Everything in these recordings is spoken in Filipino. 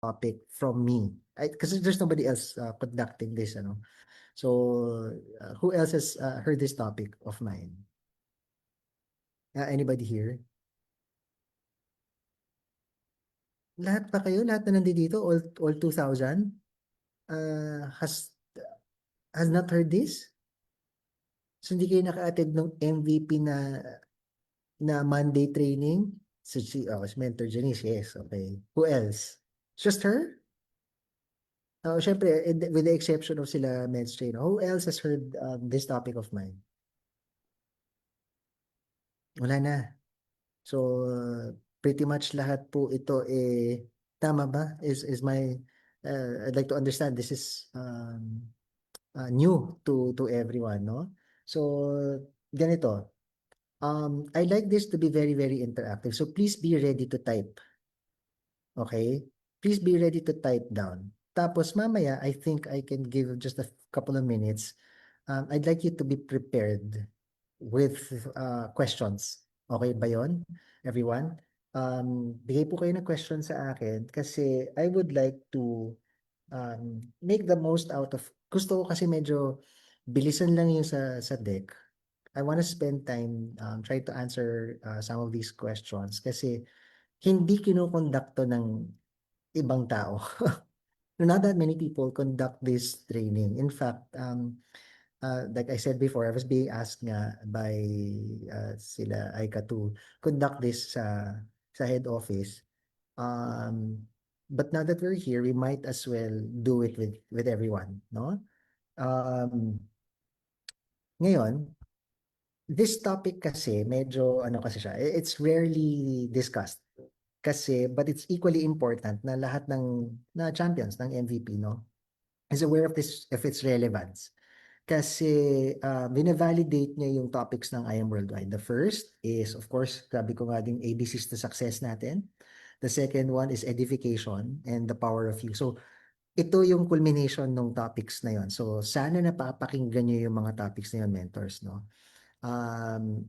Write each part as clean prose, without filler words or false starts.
topic from me. Because there's nobody else conducting this, ano. So, who else has heard this topic of mine? Anybody here? Lahat ba kayo? Lahat na nandito? All 2,000? Has not heard this? So, hindi kayo naka-attend ng MVP na Monday training? So, si Mentor Janice, yes, okay. Who else? Just her? Syempre, with the exception of sila men's trainer, who else has heard this topic of mine? Wala na. So, pretty much lahat po ito tama ba? Is my, I'd like to understand this is new to everyone, no? So, ganito. I like this to be very, very interactive. So, please be ready to type. Okay? Please be ready to type down. Tapos mamaya, I think I can give just a couple of minutes. I'd like you to be prepared with questions. Okay ba yon, everyone? Bigay po kayo ng question sa akin kasi I would like to make the most out of, gusto ko kasi medyo bilisan lang yung sa deck. I want to spend time try to answer some of these questions kasi hindi kinukondakto ng ibang tao. Not that many people conduct this training. In fact, like I said before, I was being asked nga by sila Aika to conduct this sa head office. But now that we're here, we might as well do it with everyone, no? Ngayon, this topic kasi medyo ano kasi siya, it's rarely discussed. Kasi, but it's equally important na lahat ng na champions ng MVP, no, is aware of its relevance. Kasi bine-validate niya yung topics ng I Am Worldwide. The first is, of course, sabi ko nga din, ABCs to success natin. The second one is edification and the power of you. So, ito yung culmination ng topics na yon. So, sana napapakinggan niyo yung mga topics na yon, mentors, no?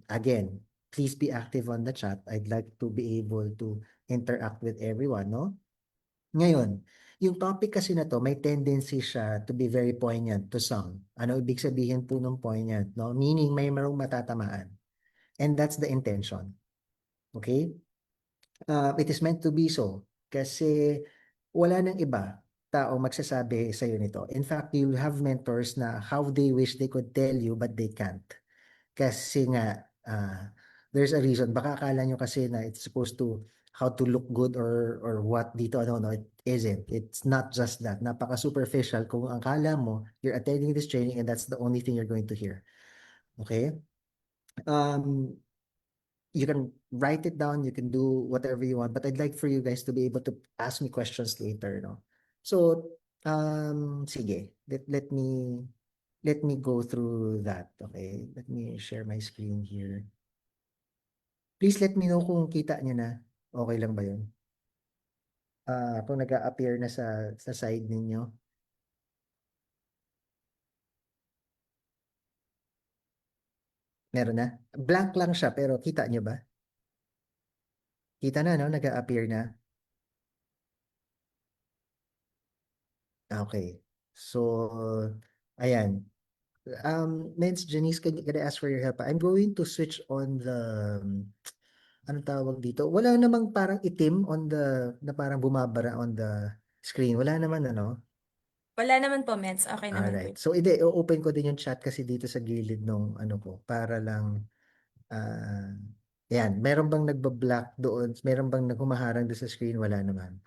Again, please be active on the chat. I'd like to be able to interact with everyone, no? Ngayon, yung topic kasi na to, may tendency siya to be very poignant to some. Ano ibig sabihin po ng poignant, no? Meaning may marong matatamaan. And that's the intention. Okay? It is meant to be so. Kasi wala nang iba tao magsasabi sa iyo nito. In fact, you'll have mentors na how they wish they could tell you but they can't. Kasi nga, there's a reason. Baka akala nyo kasi na it's supposed to, how to look good or what dito, ano, no, it isn't. It's not just that. Napaka superficial kung ang akala mo, you're attending this training and that's the only thing you're going to hear. Okay? You can write it down, you can do whatever you want, but I'd like for you guys to be able to ask me questions later, no? So, sige, let me go through that, okay? Let me share my screen here. Please let me know kung kita niyo na. Okay lang ba yun? Kung nag-a-appear na sa side ninyo. Meron na? Blank lang siya pero kita niyo ba? Kita na, no? Nag-a-appear na. Okay. So, ayan. Men's Janice, can I ask for your help? I'm going to switch on the, anong tawag dito? Wala namang parang itim on the, na parang bumabara on the screen. Wala naman, ano? Wala naman po, Meds. Okay naman po. Alright. So, open ko din yung chat kasi dito sa gilid nung ano ko, para lang, ah, yan. Meron bang nagba-black doon? Meron bang naghumaharang doon sa screen? Wala naman.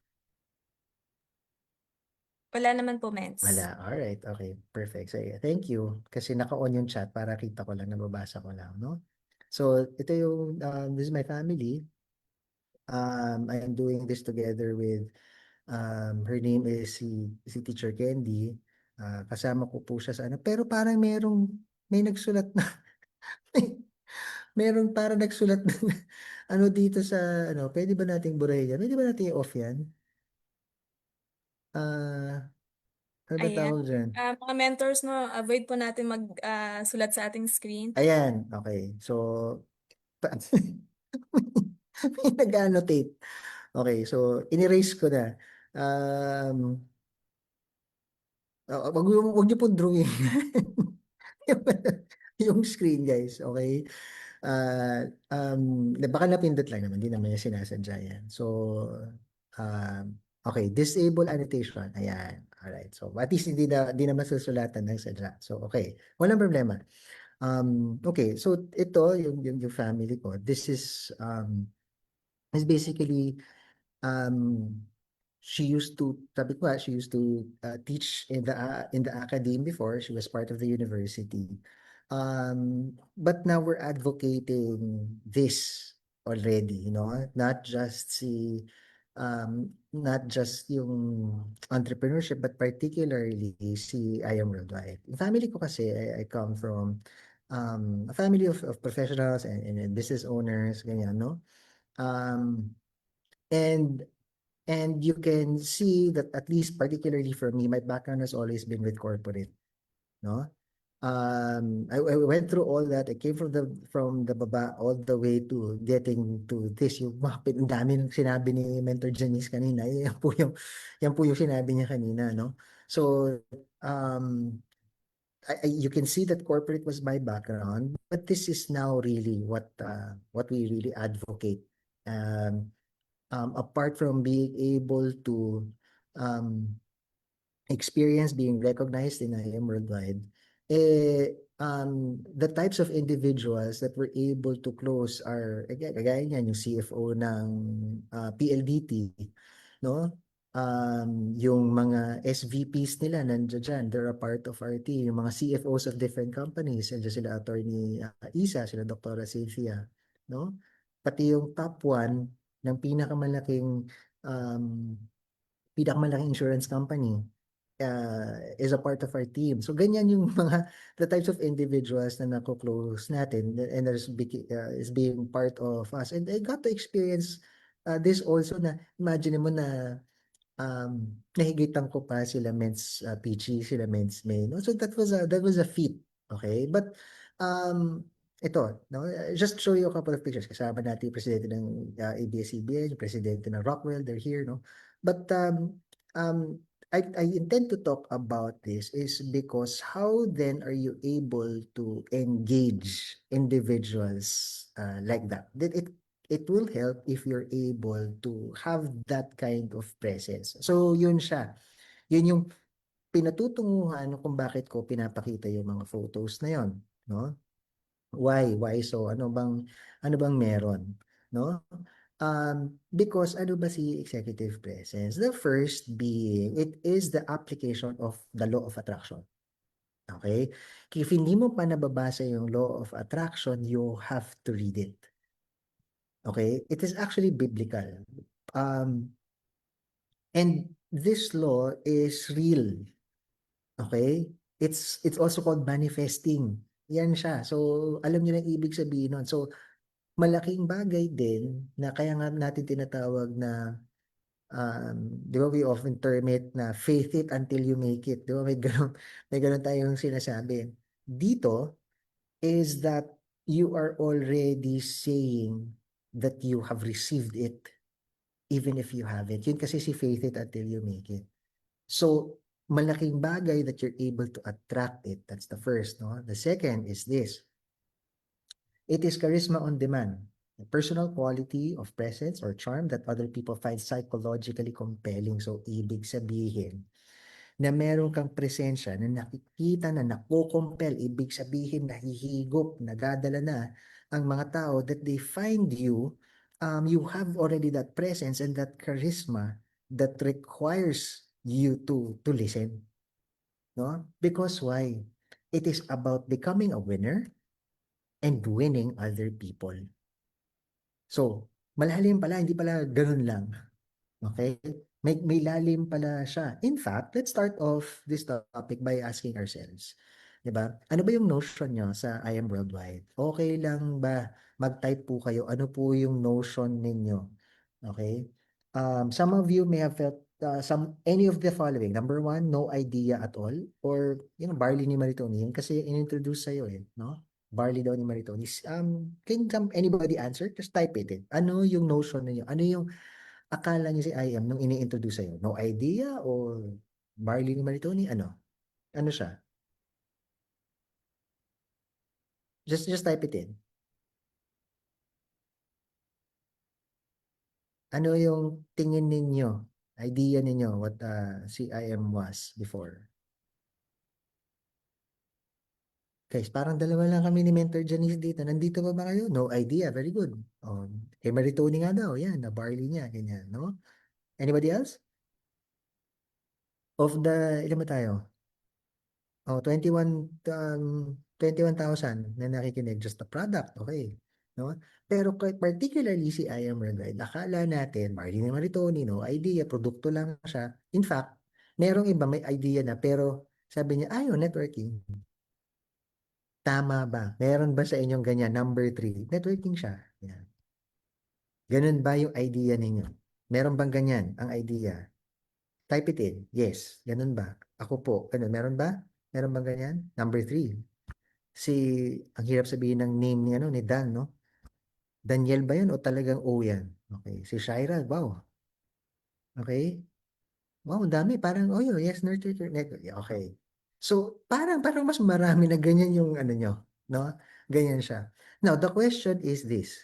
Wala naman po, Meds. Wala. Alright. Okay. Perfect. So, yeah, thank you. Kasi naka-on yung chat para kita ko lang, nababasa ko lang, no? So, ito yung, this is my family. I am doing this together with, her name is si Teacher Candy. Kasama ko po siya sa ano. Pero parang may nagsulat na, meron parang nagsulat na, ano dito sa, ano, pwede ba nating burahin yan? Pwede ba natin i-off yan? Ano ba Ayan. tawag dyan? Mga mentors, no, avoid po natin mag-sulat sa ating screen. Ayan, okay. So, may nag-annotate. Okay, so, in-erase ko na. Um, wag niyo pong drawing. Yung yung screen, guys, okay? Baka napindot lang naman, hindi naman niya sinasadya yan. So, okay, disable annotation. Ayan. Alright. So, at least hindi naman susulatan ng sadya. So, okay. Walang problema. Okay. So, ito, yung family ko, this is basically, um, she used to, sabi ko nga, she used to teach in the academe before. She was part of the university. But now we're advocating this already, not just not just yung entrepreneurship, but particularly si I Am Worldwide. Yung family ko kasi, I come from a family of professionals and business owners, ganyan, no? Um, and And you can see that at least particularly for me, my background has always been with corporate, no? I went through all that. I came from the baba all the way to getting to this. Yung ang dami ng sinabi ni Mentor Janice kanina. Yan po yung sinabi niya kanina, no? So, um, you can see that corporate was my background, but this is now really what we really advocate. Um, Apart from being able to um, experience being recognized in IM Worldwide, the types of individuals that were able to close are, kagaya niyan, yung CFO ng PLDT, no? Yung mga SVPs nila nandiyan dyan, they're a part of our team. Yung mga CFOs of different companies, nandiyan sila Attorney Isa, sila Dr. Cynthia, no? Pati yung top one ng um, pinakamalaking insurance company is a part of our team. So ganyan yung the types of individuals na nako-close natin and is being part of us. And I got to experience this also na imagine mo na nahigitan ko pa sila Peachy, sila May, no? So that was a feat, okay? But ito, no? Just show you a couple of pictures. Kasama natin yung presidente ng ABS-CBN, yung presidente ng Rockwell, they're here, no? But um, I intend to talk about this is because how then are you able to engage individuals like that? It will help if you're able to have that kind of presence. So yun siya. Yun yung pinatutunguhan kung bakit ko pinapakita yung mga photos na yon, no? Why so? Ano bang meron, no? Because ano ba si executive presence? The first being, it is the application of the law of attraction. Okay? If hindi mo pa nababasa yung law of attraction, you have to read it. Okay? It is actually biblical. Um, and this law is real. Okay? It's also called manifesting. Yan siya. So, alam niyo na yung ibig sabihin nun. So, malaking bagay din na kaya nga natin tinatawag na di ba we often term it na faith it until you make it. Di ba may ganun tayong sinasabi. Dito is that you are already saying that you have received it even if you haven't. Yun kasi si faith it until you make it. So, malaking bagay that you're able to attract it. That's the first, no? The second is this. It is charisma on demand. A personal quality of presence or charm that other people find psychologically compelling. So, ibig sabihin na meron kang presensya na nakikita na nakokompel, ibig sabihin nahihigop, nagadala na ang mga tao that they find you have already that presence and that charisma that requires you to listen. No? Because why? It is about becoming a winner and winning other people. So, malalim pala, hindi pala ganun lang. Okay? May lalim pala siya. In fact, let's start off this topic by asking ourselves. 'Di ba? Ano ba yung notion nyo sa I Am Worldwide? Okay lang ba mag-type po kayo? Ano po yung notion ninyo? Okay? Some of you may have felt any of the following. Number one, no idea at all. Or, Barley ni Maritoni. Yun kasi in-introduce sa'yo no? Barley daw ni Maritoni. Can anybody answer? Just type it in. Ano yung notion ninyo? Ano yung akala niyo si IM nung ini-introduce sa'yo? No idea or barley ni Maritoni? Ano? Ano siya? Just type it in. Ano yung tingin ninyo, idea ninyo what si IM was before? Guys, parang dalawa lang kami ni Mentor Janice dito. Nandito ba ba kayo? No idea. Very good. Oh, kay Maritoni nga daw. Yan, na barley niya. Ganyan, no? Anybody else? Of the, ilan ba tayo? Oh, 21,000 na nakikinig. Just the product. Okay. No? Pero particularly si I Am Worldwide, akala natin, barley ni Maritoni, no idea, produkto lang siya. In fact, merong iba may idea na, pero sabi niya, ayaw, networking. Tama ba? Meron ba sa inyong ganyan? Number 3, networking siya. Yan. Ganun ba yung idea ninyo? Meron bang ganyan ang idea? Type it in. Yes. Ganun ba? Ako po. Ganun. Meron ba? Meron bang ganyan? Number 3. Si, ang hirap sabihin ng name ni, ano, ni Dan, no? Daniel ba yun o talagang O yan? Okay. Si Shaira, wow. Okay. Wow, ang dami. Parang, oh yun, yes, nurture, okay. So, parang mas marami na ganyan yung ano nyo, no? Ganyan siya. Now, the question is this,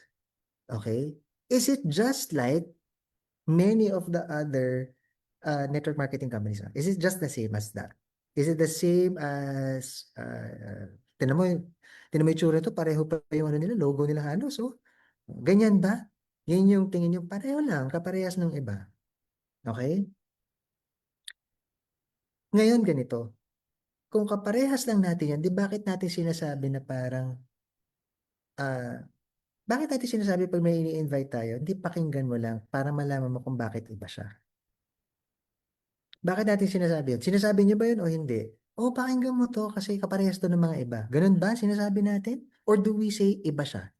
okay? Is it just like many of the other network marketing companies? Is it just the same as that? Is it the same as, tinan mo, tinan mo yung tsura ito, pareho pa yung ano nila, logo nila halos, oh. Ganyan ba? Yan yung tingin nyo, pareho lang, kaparehas ng iba. Okay? Ngayon ganito, kung kaparehas lang natin yan, di bakit natin sinasabi na parang, ah, bakit natin sinasabi pag may ini-invite tayo, hindi pakinggan mo lang para malaman mo kung bakit iba siya. Bakit natin sinasabi yun? Sinasabi niyo ba yun o hindi? O pakinggan mo to kasi kaparehas to ng mga iba. Ganun ba sinasabi natin? Or do we say iba siya?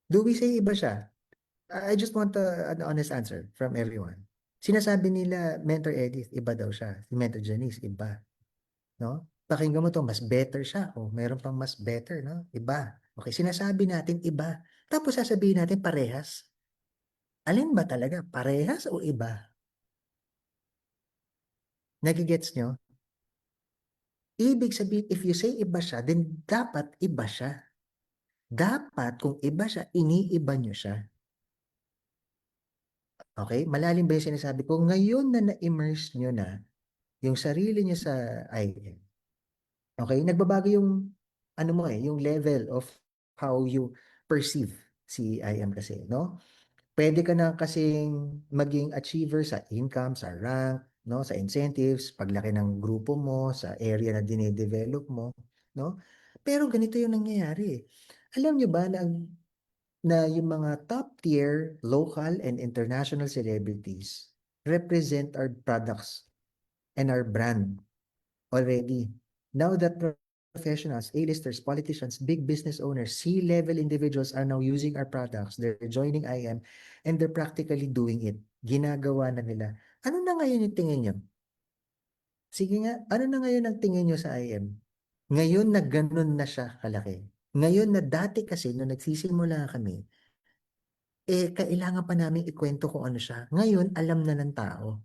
Do we say iba siya? I just want an honest answer from everyone. Sinasabi nila Mentor Edith, iba daw siya. Si Mentor Janice, iba. No? Pakinggan mo to, mas better siya. O meron pang mas better, no? Iba. Okay, sinasabi natin iba. Tapos sasabihin natin parehas. Alin ba talaga? Parehas o iba? Nagigets nyo? Ibig sabihin, if you say iba siya, then dapat iba siya. Dapat kung iba siya, iniiba nyo siya. Okay? Malalim ba yung sinasabi ko? Ngayon na na-immerse nyo na yung sarili nyo sa IM. Okay? Nagbabago yung ano mo yung level of how you perceive si IM kasi, no? Pwede ka na kasing maging achiever sa income, sa rank, no, sa incentives, paglaki ng grupo mo, sa area na dine-develop mo, no? Pero ganito yung nangyayari. Alam nyo ba na yung mga top tier local and international celebrities represent our products and our brand already. Now that professionals, A-listers, politicians, big business owners, C-level individuals are now using our products. They're joining IM and they're practically doing it. Ginagawa na nila. Ano na ngayon yung tingin nyo? Sige nga, ano na ngayon ang tingin nyo sa IM? Ngayon na ganun na siya kalaki. Ngayon na dati kasi, nung nagsisimula kami, kailangan pa namin ikwento kung ano siya. Ngayon, alam na ng tao.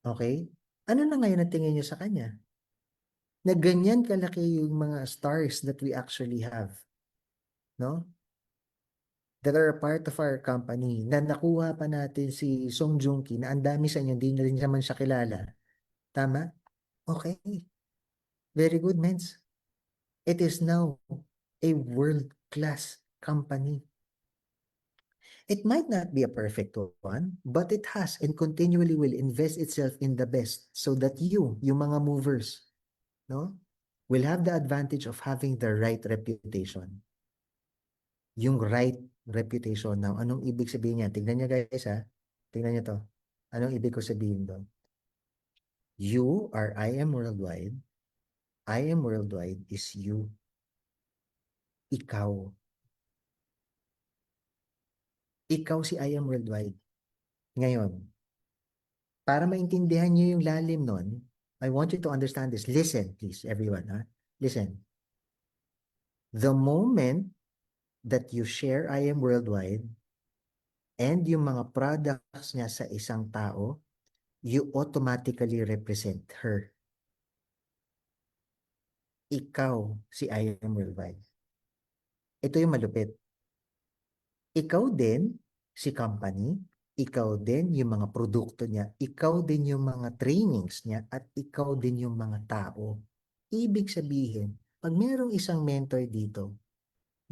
Okay? Ano na ngayon ang tingin nyo sa kanya? Na ganyan kalaki yung mga stars that we actually have, no? That are a part of our company, na nakuha pa natin si Song Joong Ki, na ang dami sa inyo, hindi na rin naman siya kilala. Tama? Okay. Very good, mens. It is now a world-class company. It might not be a perfect one, but it has and continually will invest itself in the best so that yung mga movers, no, will have the advantage of having the right reputation. Yung right reputation. Now, anong ibig sabihin niya? Tignan niyo guys ha. Tignan niyo to. Anong ibig ko sabihin doon? You are I am worldwide. I am worldwide is you. Ikaw. Ikaw si I am worldwide. Ngayon, para maintindihan niyo yung lalim nun, I want you to understand this. Listen, please, everyone. Ha? Listen. The moment that you share I Am Worldwide and yung mga products niya sa isang tao, you automatically represent her. Ikaw si I Am Worldwide. Ito yung malupit. Ikaw din si company, ikaw din yung mga produkto niya, ikaw din yung mga trainings niya, at ikaw din yung mga tao. Ibig sabihin, pag mayroong isang mentor dito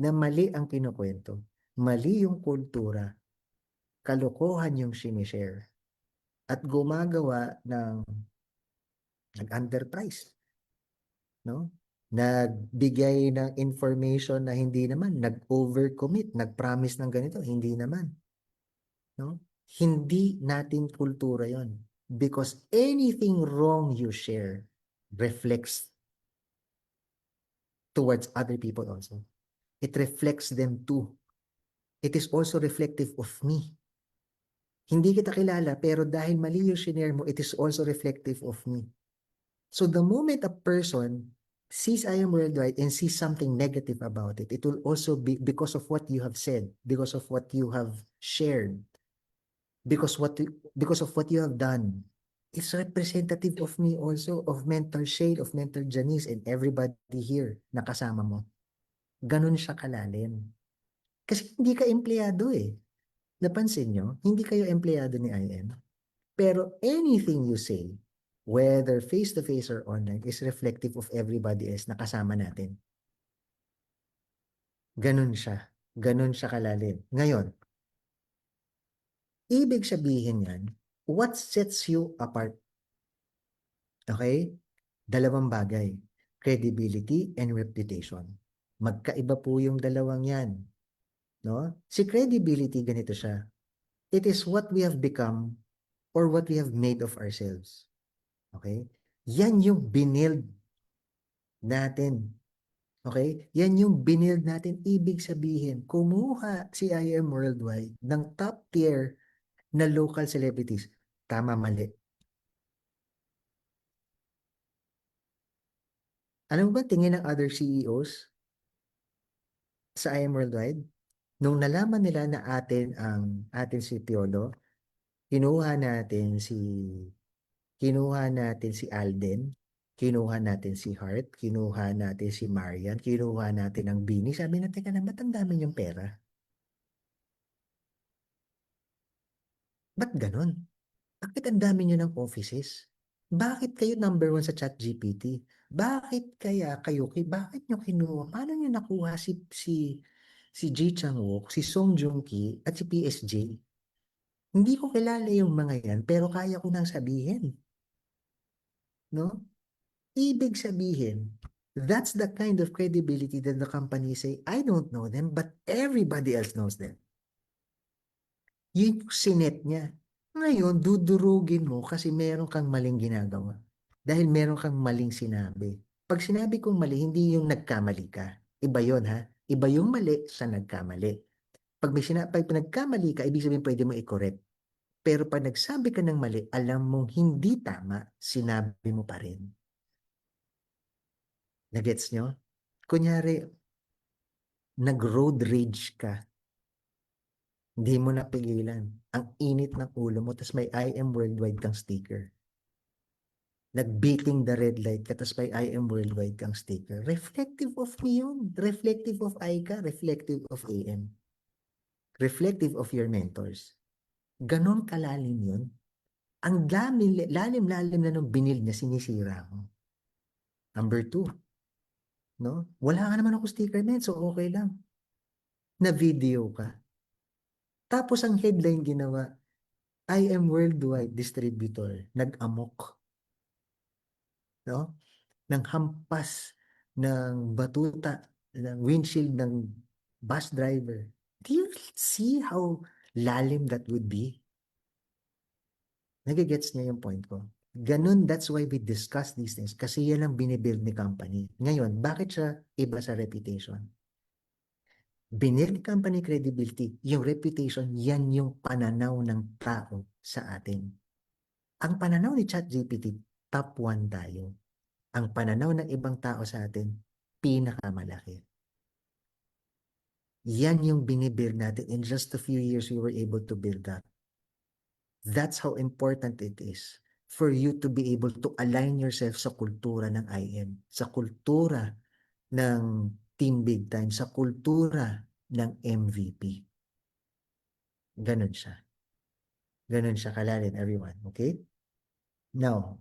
na mali ang kinukwento, mali yung kultura, kalokohan yung sinishare, at gumagawa ng nag-underprice, no? Nagbigay ng information na hindi naman, nag-overcommit, nag-promise ng ganito, hindi naman. No? Hindi natin kultura yon. Because anything wrong you share reflects towards other people also. It reflects them too. It is also reflective of me. Hindi kita kilala, pero dahil mali yung share mo, it is also reflective of me. So the moment a person sees I Am Worldwide and sees something negative about it, it will also be because of what you have said, because of what you have shared, because of what you have done. It's representative of me also, of Mentor Shade, of Mentor Janice, and everybody here na kasama mo. Ganun siya kalalim. Kasi hindi ka empleyado eh. Napansin nyo, hindi kayo empleyado ni IM. Pero anything you say, whether face-to-face or online, is reflective of everybody else na kasama natin. Ganun siya. Ganun siya kalalim. Ngayon, ibig sabihin yan, what sets you apart? Okay? Dalawang bagay. Credibility and reputation. Magkaiba po yung dalawang yan. No? Si credibility, ganito siya. It is what we have become or what we have made of ourselves. Okay? Yan yung binild natin. Okay? Yan yung binild natin. Ibig sabihin, kumuha si I Am Worldwide ng top tier na local celebrities. Tama, mali. Ano ba tingin ng other CEOs sa I Am Worldwide? Nung nalaman nila na atin si Piolo, kinuha natin si Alden, kinuha natin si Hart, kinuha natin si Marian, kinuha natin ang Bini. Sabi natin, teka na, ba't ang dami niyong pera? Ba't ganon? Bakit ang dami niyo ng offices? Bakit kayo number one sa ChatGPT? Bakit kaya bakit niyo kinuha? Paano niyo nakuha si Ji Chang-wook, si Song Joong-ki, at si PSG? Hindi ko kilala yung mga yan, pero kaya ko nang sabihin. No? Ibig sabihin, that's the kind of credibility that the company say, I don't know them, but everybody else knows them. Yun yung sinet niya. Ngayon, dudurugin mo kasi meron kang maling ginagawa. Dahil meron kang maling sinabi. Pag sinabi kong mali, hindi yung nagkamali ka. Iba yun ha. Iba yung mali sa nagkamali. Pag nagkamali ka, ibig sabihin pwede mo i-correct. Pero pag nagsabi ka ng mali, alam mong hindi tama, sinabi mo pa rin. Nagets nyo? Kunyari, nag-road rage ka. Hindi mo napigilan. Ang init ng ulo mo, tapos may I Am Worldwide kang sticker. Nag-beating the red light ka, tapos may I Am Worldwide kang sticker. Reflective of me yun. Reflective of Aika, reflective of AM. Reflective of your mentors. Ganon kalalim yun. Ang lalim na nung binil niya, sinisira mo. Number 2, no? Wala ka naman ako sticker, man, so okay lang. Na-video ka. Tapos ang headline ginawa, I Am Worldwide Distributor. Nag-amok. No? Nang hampas ng batuta, ng windshield ng bus driver. Do you see how lalim that would be? Nagigets niya yung point ko. Ganun, that's why we discuss these things. Kasi yan ang binibuild ni company. Ngayon, bakit siya iba sa reputation? Binibuild company credibility, yung reputation, yan yung pananaw ng tao sa atin. Ang pananaw ni ChatGPT, top 1 tayo. Ang pananaw ng ibang tao sa atin, pinakamalaki. Yan yung binibuild natin. In just a few years, we were able to build that. That's how important it is for you to be able to align yourself sa kultura ng IM, sa kultura ng Team Big Time, sa kultura ng MVP. Ganun siya. Ganun siya kalalim, everyone. Okay? Now,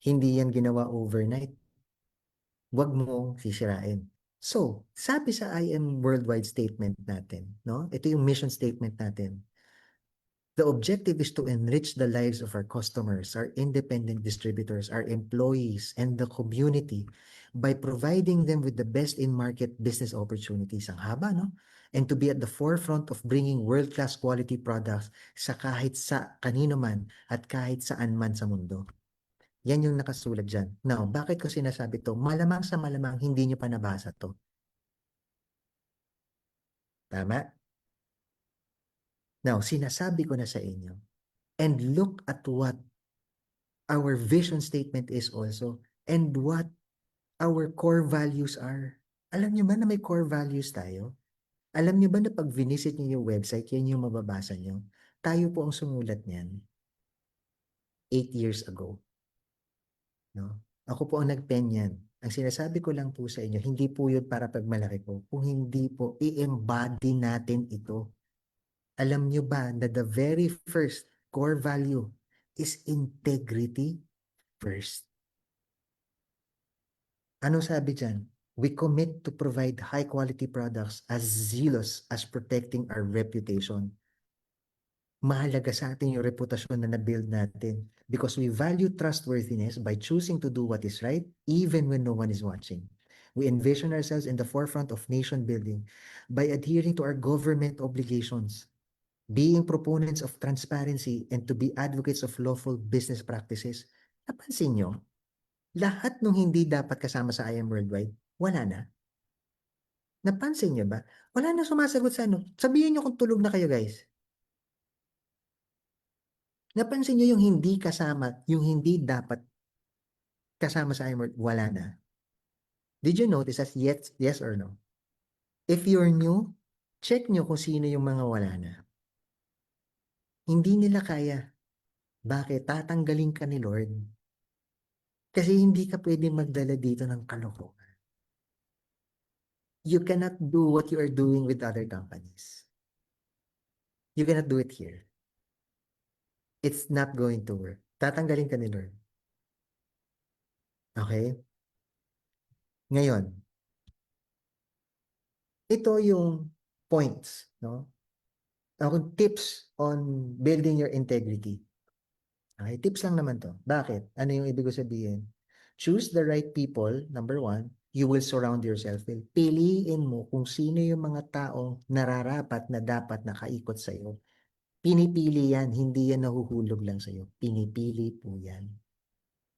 hindi yan ginawa overnight. Huwag mong sisirain. So, sabi sa IM worldwide statement natin, no? Ito yung mission statement natin. The objective is to enrich the lives of our customers, our independent distributors, our employees, and the community by providing them with the best in-market business opportunities. Ang haba, no? And to be at the forefront of bringing world-class quality products sa kahit sa kanino man at kahit saan man sa mundo. Yan yung nakasulat dyan. Now, bakit ko sinasabi to? Malamang sa malamang hindi nyo pa nabasa to. Tama? Now, sinasabi ko na sa inyo. And look at what our vision statement is also and what our core values are. Alam nyo ba na may core values tayo? Alam nyo ba na pag visit nyo yung website, yan yung mababasa nyo? Tayo po ang sumulat niyan 8 years ago. No? Ako po ang nag-pen yan. Ang sinasabi ko lang po sa inyo, hindi po yun para pagmalaki ko. Kung hindi po, i-embody natin ito. Alam nyo ba na the very first core value is integrity first? Ano sabi dyan? We commit to provide high-quality products as zealous as protecting our reputation. Mahalaga sa atin yung reputasyon na na-build natin because we value trustworthiness by choosing to do what is right even when no one is watching. We envision ourselves in the forefront of nation building by adhering to our government obligations, being proponents of transparency, and to be advocates of lawful business practices. Napansin nyo, lahat ng hindi dapat kasama sa IM Worldwide, wala na. Napansin niyo ba? Wala na sumasagot sa ano. Sabihin niyo kung tulog na kayo, guys. Napansin niyo yung hindi kasama, yung hindi dapat kasama sa IM World, wala na. Did you notice that yes or no? If you're new, check niyo kung sino yung mga wala na. Hindi nila kaya. Bakit? Tatanggalin ka ni Lord. Kasi hindi ka pwede magdala dito ng kalokohan. You cannot do what you are doing with other companies. You cannot do it here. It's not going to work. Tatanggalin ka ni Lord. Okay? Ngayon, ito yung points, no? Ako tips on building your integrity. Okay, tips lang naman to. Bakit? Ano yung ibig ko sabihin? Choose the right people, number one. You will surround yourself with. Piliin mo kung sino yung mga taong nararapat na dapat nakaikot sa'yo. Pinipili yan, hindi yan nahuhulog lang sa'yo. Pinipili po yan.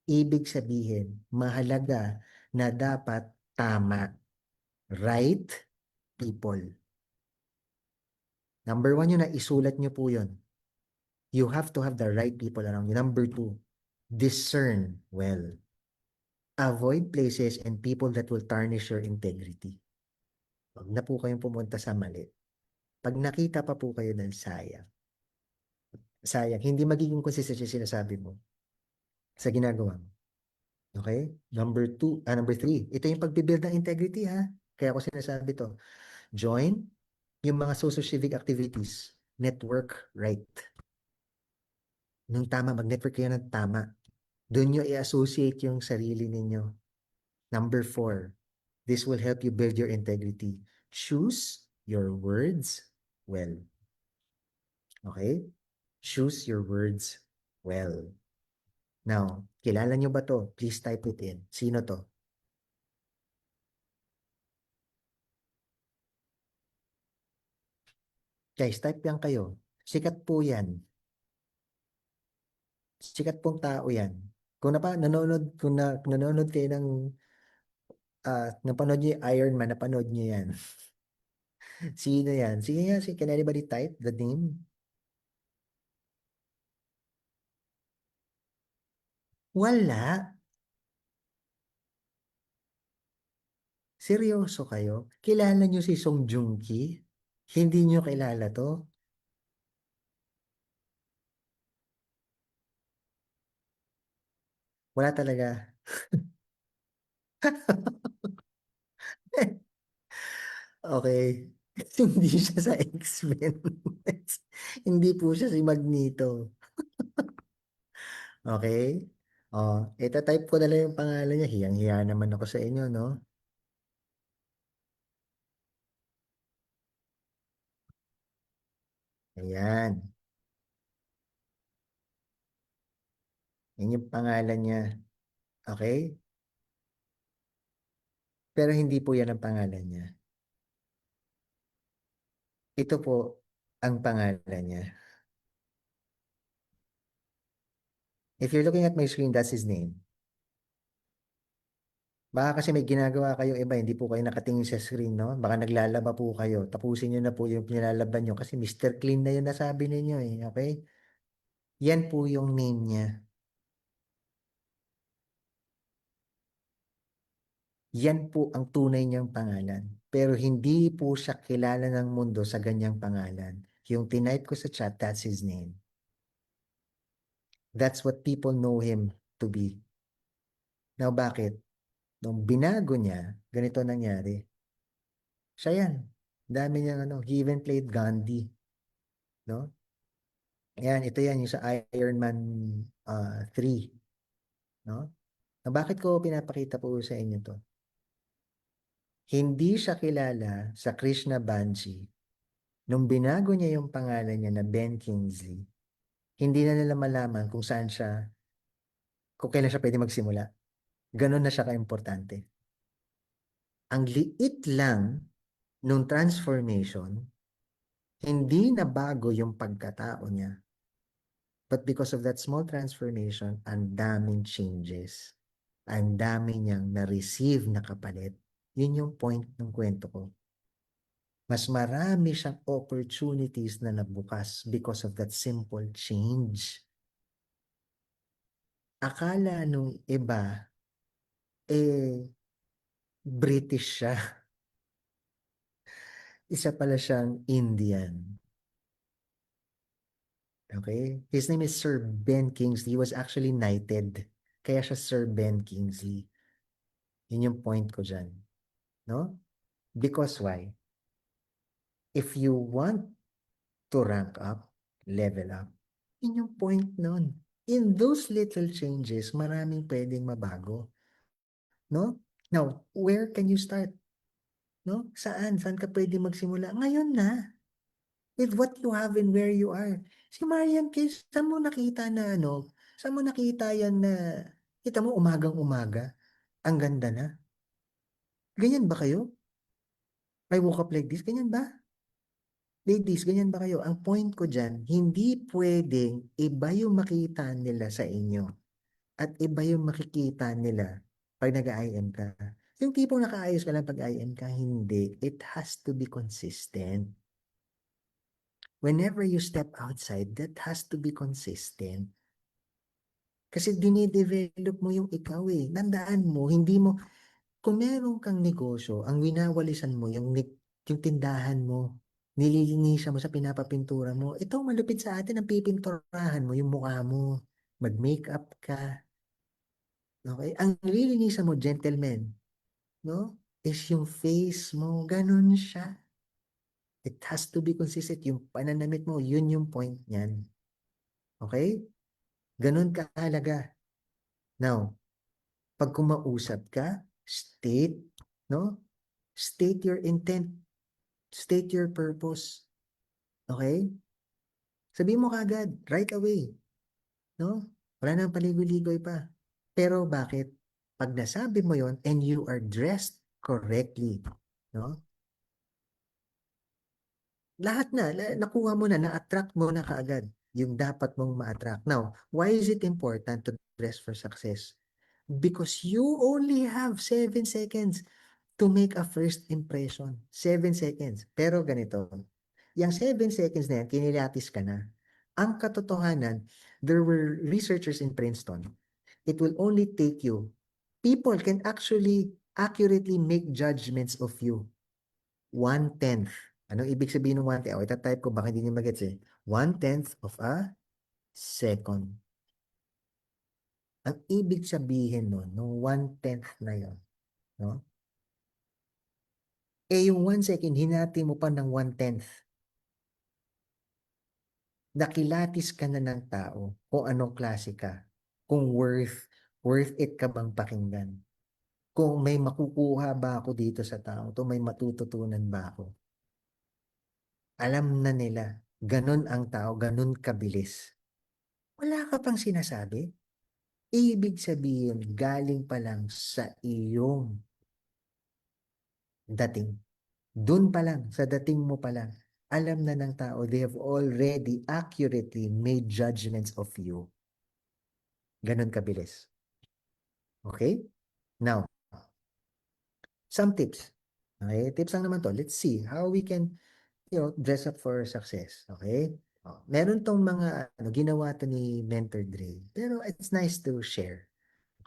Ibig sabihin, mahalaga na dapat tama. Right people. Number one yun na isulat nyo po yun. You have to have the right people around you. Number two, discern well. Avoid places and people that will tarnish your integrity. Huwag na po kayong pumunta sa mali. Pag nakita pa po kayo ng sayang, hindi magiging consistent yung sinasabi mo sa ginagawa mo. Okay? Number three, ito yung pagbibuild ng integrity ha. Kaya ako sinasabi to. Join yung mga social civic activities. Network right. Nung tama, mag-network kayo ng tama. Doon nyo i-associate yung sarili ninyo. Number four, this will help you build your integrity. Choose your words well. Okay? Choose your words well. Now, kilala nyo ba to? Please type it in. Sino to? Guys, type yan kayo. Sikat po yan. Sikat pong tao yan. Kung nanonood kayo ng napanood nyo yung Iron Man, napanood nyo yan. Sino yan? Sino yan? Can anybody type the name? Wala. Seryoso kayo? Kilala nyo si Song Joong Ki? Hindi nyo kilala to? Wala talaga. Okay. Hindi siya sa X-Men. Hindi po siya si Magneto. Okay? Oh, type ko na lang yung pangalan niya. Hiyang-hiya naman ako sa inyo, no? Ayan. Yan yung pangalan niya. Okay? Pero hindi po yan ang pangalan niya. Ito po ang pangalan niya. If you're looking at my screen, that's his name. Baka kasi may ginagawa kayong iba, hindi po kayo nakatingin sa screen, no? Baka naglalaba po kayo. Tapusin nyo na po yung pinalalaban nyo kasi Mr. Clean na yun nasabi ninyo eh. Okay? Yan po yung name niya. Yan po ang tunay niyang pangalan. Pero hindi po siya kilala ng mundo sa ganyang pangalan. Yung tinype ko sa chat, that's his name. That's what people know him to be. Now, bakit? Nung binago niya, ganito nangyari. Siya yan. Dami niyang ano, he even played Gandhi. No? Yan, ito yan, yung sa Iron Man 3. No? Na bakit ko pinapakita po sa inyo to? Hindi siya kilala sa Krishna Banji. Nung binago niya yung pangalan niya na Ben Kingsley, hindi na nila malaman kung saan siya, kung kailan siya pwede magsimula. Ganon na siya kaimportante. Ang liit lang nung transformation, hindi na bago yung pagkatao niya. But because of that small transformation, ang daming changes. Ang dami niyang na-receive na kapalit. Yun yung point ng kwento ko. Mas marami siyang opportunities na nabukas because of that simple change. Akala nung iba, eh, British siya. Isa pala siyang Indian. Okay? His name is Sir Ben Kingsley. He was actually knighted. Kaya siya Sir Ben Kingsley. Yun yung point ko dyan. No? Because why? If you want to rank up, level up, yun yung point nun. In those little changes, maraming pwedeng mabago. No? Now, where can you start? No? Saan? Saan ka pwede magsimula? Ngayon na. With what you have and where you are. Si Marian Case, saan mo nakita na ano? Saan mo nakita yan na kita mo umagang-umaga? Ang ganda na. Ganyan ba kayo? I woke up like this. Ganyan ba? Ladies, ganyan ba kayo? Ang point ko dyan, hindi pwedeng iba yung makita nila sa inyo at iba yung makikita nila pag nag-IM ka. Yung tipong nakaayos ka lang pag IM ka, hindi. It has to be consistent. Whenever you step outside, that has to be consistent. Kasi dinidevelop mo yung ikaw eh. Tandaan mo, hindi mo, kung meron kang negosyo, ang winawalisan mo, yung tindahan mo, nililinisan mo sa pinapapintura mo, ito malupit sa atin, ang pipinturahan mo, yung mukha mo, mag-makeup ka, okay? Ang nililinisan mo, gentleman, no? Is yung face mo, ganun siya. It has to be consistent. Yung pananamit mo, yun yung point niyan. Okay? Ganun kahalaga. Now, pag kumausap ka, state, no? State your intent. State your purpose. Okay? Sabihin mo kagad, right away. No? Wala nang paligoy-ligoy pa. Pero bakit? Pag nasabi mo yon and you are dressed correctly, no? Lahat na, nakuha mo na, na-attract mo na kaagad yung dapat mong ma-attract. Now, why is it important to dress for success? Because you only have 7 seconds to make a first impression. 7 seconds. Pero ganito, yung 7 seconds na yan, kinilatis ka na. Ang katotohanan, there were researchers in Princeton. It will only take you. People can actually accurately make judgments of you. 1/10. Anong ibig sabihin ng 1/10? O, itatype ko, baka hindi niyo magets eh. 1/10 of a second. Ang ibig sabihin nun, nung 1/10 na yon, no? Eh, yung 1 second, hinati mo pa ng 1/10. Nakilatis ka na ng tao kung anong klase ka. Kung worth it ka bang pakinggan. Kung may makukuha ba ako dito sa tao to, may matututunan ba ako. Alam na nila, ganun ang tao, ganun kabilis. Wala ka pang sinasabi. Ibig sabihin, galing pa lang sa iyong dating. Doon pa lang, sa dating mo pa lang, alam na ng tao, they have already accurately made judgments of you. Ganon kabilis. Okay? Now, some tips. Okay? Tips lang naman to. Let's see how we can, dress up for success. Okay? Meron tong mga ginawa to ni Mentor Dre. Pero it's nice to share.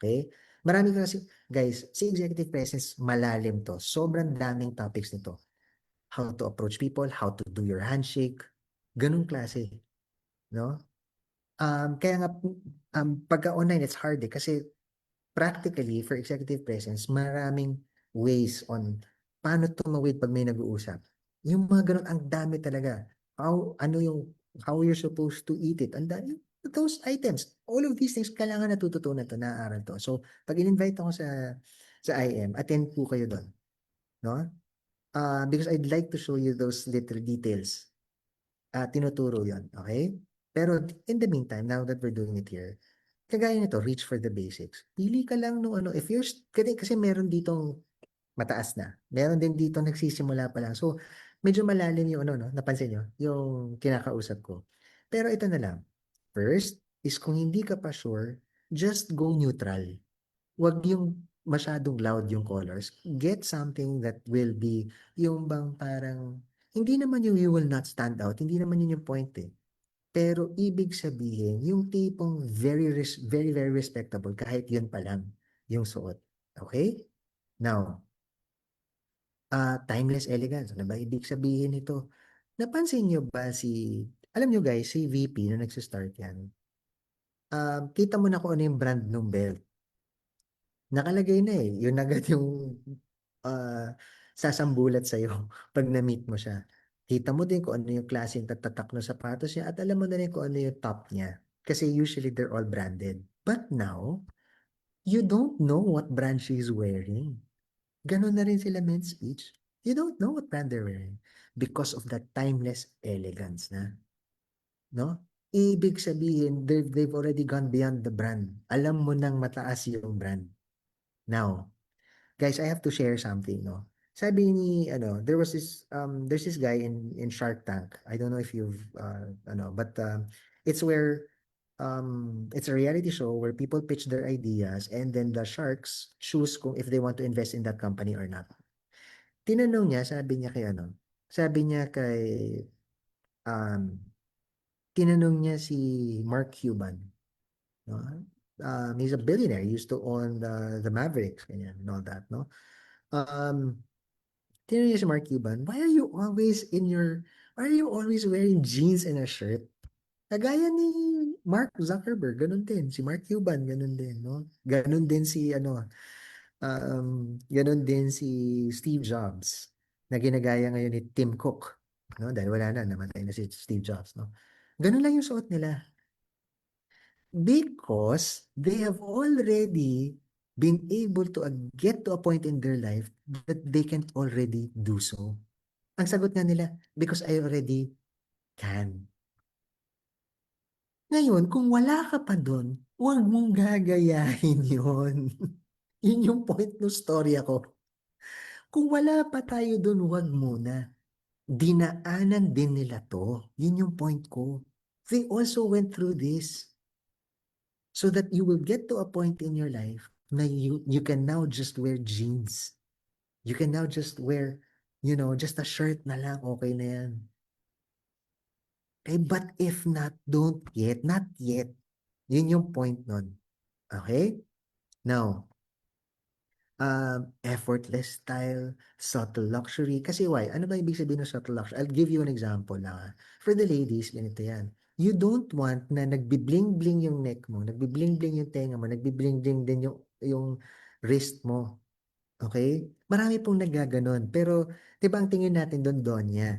Okay? Marami kasi, guys, si executive presence, malalim to. Sobrang daming topics nito. How to approach people, how to do your handshake, ganung klase, no? Kaya nga, pagka online, it's hard eh, kasi practically, for executive presence, maraming ways on paano tumawid pag may nag-uusap. Yung mga ganun, ang dami talaga. How you're supposed to eat it. Ang dami, those items. All of these things, kailangan natututunan to, naaaral to. So, pag in-invite ako sa IM, attend po kayo doon. No? Because I'd like to show you those little details. Tinuturo yon, okay? Pero in the meantime, now that we're doing it here, kagaya nito, reach for the basics. Pili ka lang nung ano, if you're, kasi meron ditong mataas na. Meron din dito nagsisimula pa lang. So, medyo malalim yung ano, no? Napansin nyo? Yung kinakausap ko. Pero ito na lang. First, is kung hindi ka pa sure, just go neutral. Wag yung masyadong loud yung colors. Get something that will be yung bang parang, hindi naman yung you will not stand out. Hindi naman yun yung point eh. Pero ibig sabihin, yung tipong very, very respectable kahit yun pa lang yung suot. Okay? Now, timeless elegance. Ano ba ibig sabihin nito? Napansin nyo ba alam nyo guys, si VP na nagsistart yan, kita mo na kung ano yung brand ng belt. Nakalagay na eh. Yun agad yung sasambulat sa'yo pag na-meet mo siya. Kita mo din kung ano yung klaseng tatatak ng sapatos niya at alam mo na rin kung ano yung top niya. Kasi usually they're all branded. But now, you don't know what brand she's wearing. Ganon na rin sila men's speech. You don't know what brand they're wearing because of that timeless elegance na. No? Ibig sabihin, they've already gone beyond the brand. Alam mo nang mataas yung brand. Now, guys, I have to share something, no? Sabi ni, there's this guy in Shark Tank. I don't know if you've, but it's where, it's a reality show where people pitch their ideas and then the sharks choose kung if they want to invest in that company or not. Tinanong niya, sabi niya um, tinanong niya si Mark Cuban, no? He's a billionaire. He used to own the Mavericks, ganyan, and all that, no? Tinanong niya si Mark Cuban, why are you always wearing jeans and a shirt? Kagaya ni Mark Zuckerberg, ganun din. Si Mark Cuban, ganun din, no? Ganun din si Steve Jobs, na ginagaya ngayon ni Tim Cook, no? Dahil wala na, namatay na si Steve Jobs, no? Ganun lang yung suot nila. Because they have already been able to get to a point in their life that they can already do so. Ang sagot nga nila, because I already can. Ngayon, kung wala ka pa doon, huwag mong gagayahin yun. Yun yung point ng story ako. Kung wala pa tayo doon, huwag muna. Dinaanan din nila to. Yun yung point ko. They also went through this. So that you will get to a point in your life na you can now just wear jeans. You can now just wear, just a shirt na lang, okay na yan. Okay, but if not, don't yet, not yet. Yun yung point nun. Okay? Now, effortless style, subtle luxury. Kasi why? Ano ba ibig sabihin ng subtle luxury? I'll give you an example lang. For the ladies, ganito yan. You don't want na nagbibling-bling yung neck mo, nagbibling-bling yung tenga mo, nagbibling-bling din yung wrist mo. Okay? Marami pong naggaganon. Pero, di ba ang tingin natin doon, Donya,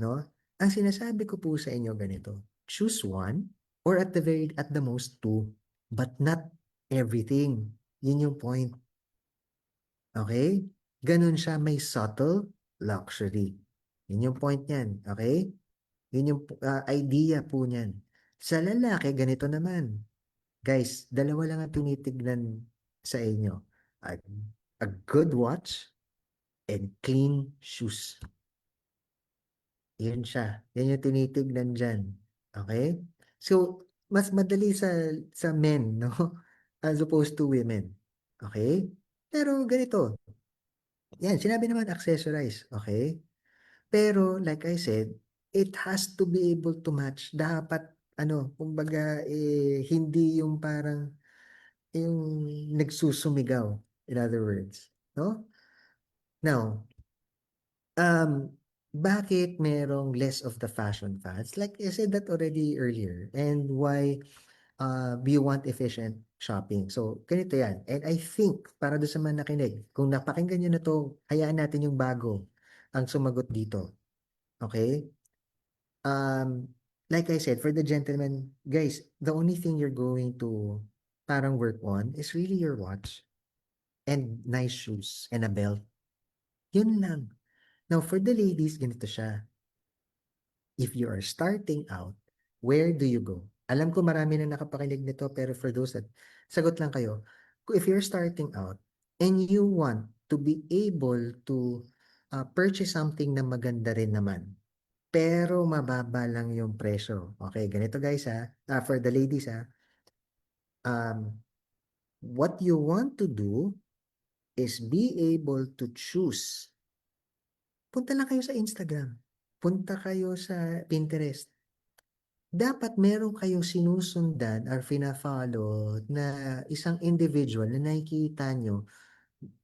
no? Ang sinasabi ko po sa inyo ganito, choose one or at the most two, but not everything. Yun yung point. Okay? Ganun siya, may subtle luxury. Yun yung point niyan. Okay? Yun yung idea po niyan. Sa lalaki, ganito naman. Guys, dalawa lang ang tinitignan sa inyo. A, a good watch and clean shoes. Yun siya. Yan yung tinitignan dyan. Okay? So, mas madali sa men, no? As opposed to women. Okay? Pero ganito. Yan, sinabi naman accessorize. Okay? Pero, like I said, it has to be able to match. Dapat, kumbaga, hindi yung parang, yung nagsusumigaw. In other words. No? Now, Um, bakit merong less of the fashion fads? Like I said that already earlier. And why you want efficient shopping. So, ganito yan. And I think, para doon sa mga nakinig, kung napakinggan nyo na to, hayaan natin yung bago ang sumagot dito. Okay? Like I said, for the gentlemen, guys, the only thing you're going to parang work on is really your watch and nice shoes and a belt. Yun lang. Now, for the ladies, ganito siya. If you are starting out, where do you go? Alam ko marami na nakapakinig nito, pero for those that, sagot lang kayo. If you're starting out and you want to be able to purchase something na maganda rin naman, pero mababa lang yung presyo. Okay, ganito guys ha, for the ladies ha, um, what you want to do is be able to choose. Punta lang kayo sa Instagram. Punta kayo sa Pinterest. Dapat meron kayong sinusundan or fina-follow na isang individual na nakikita nyo.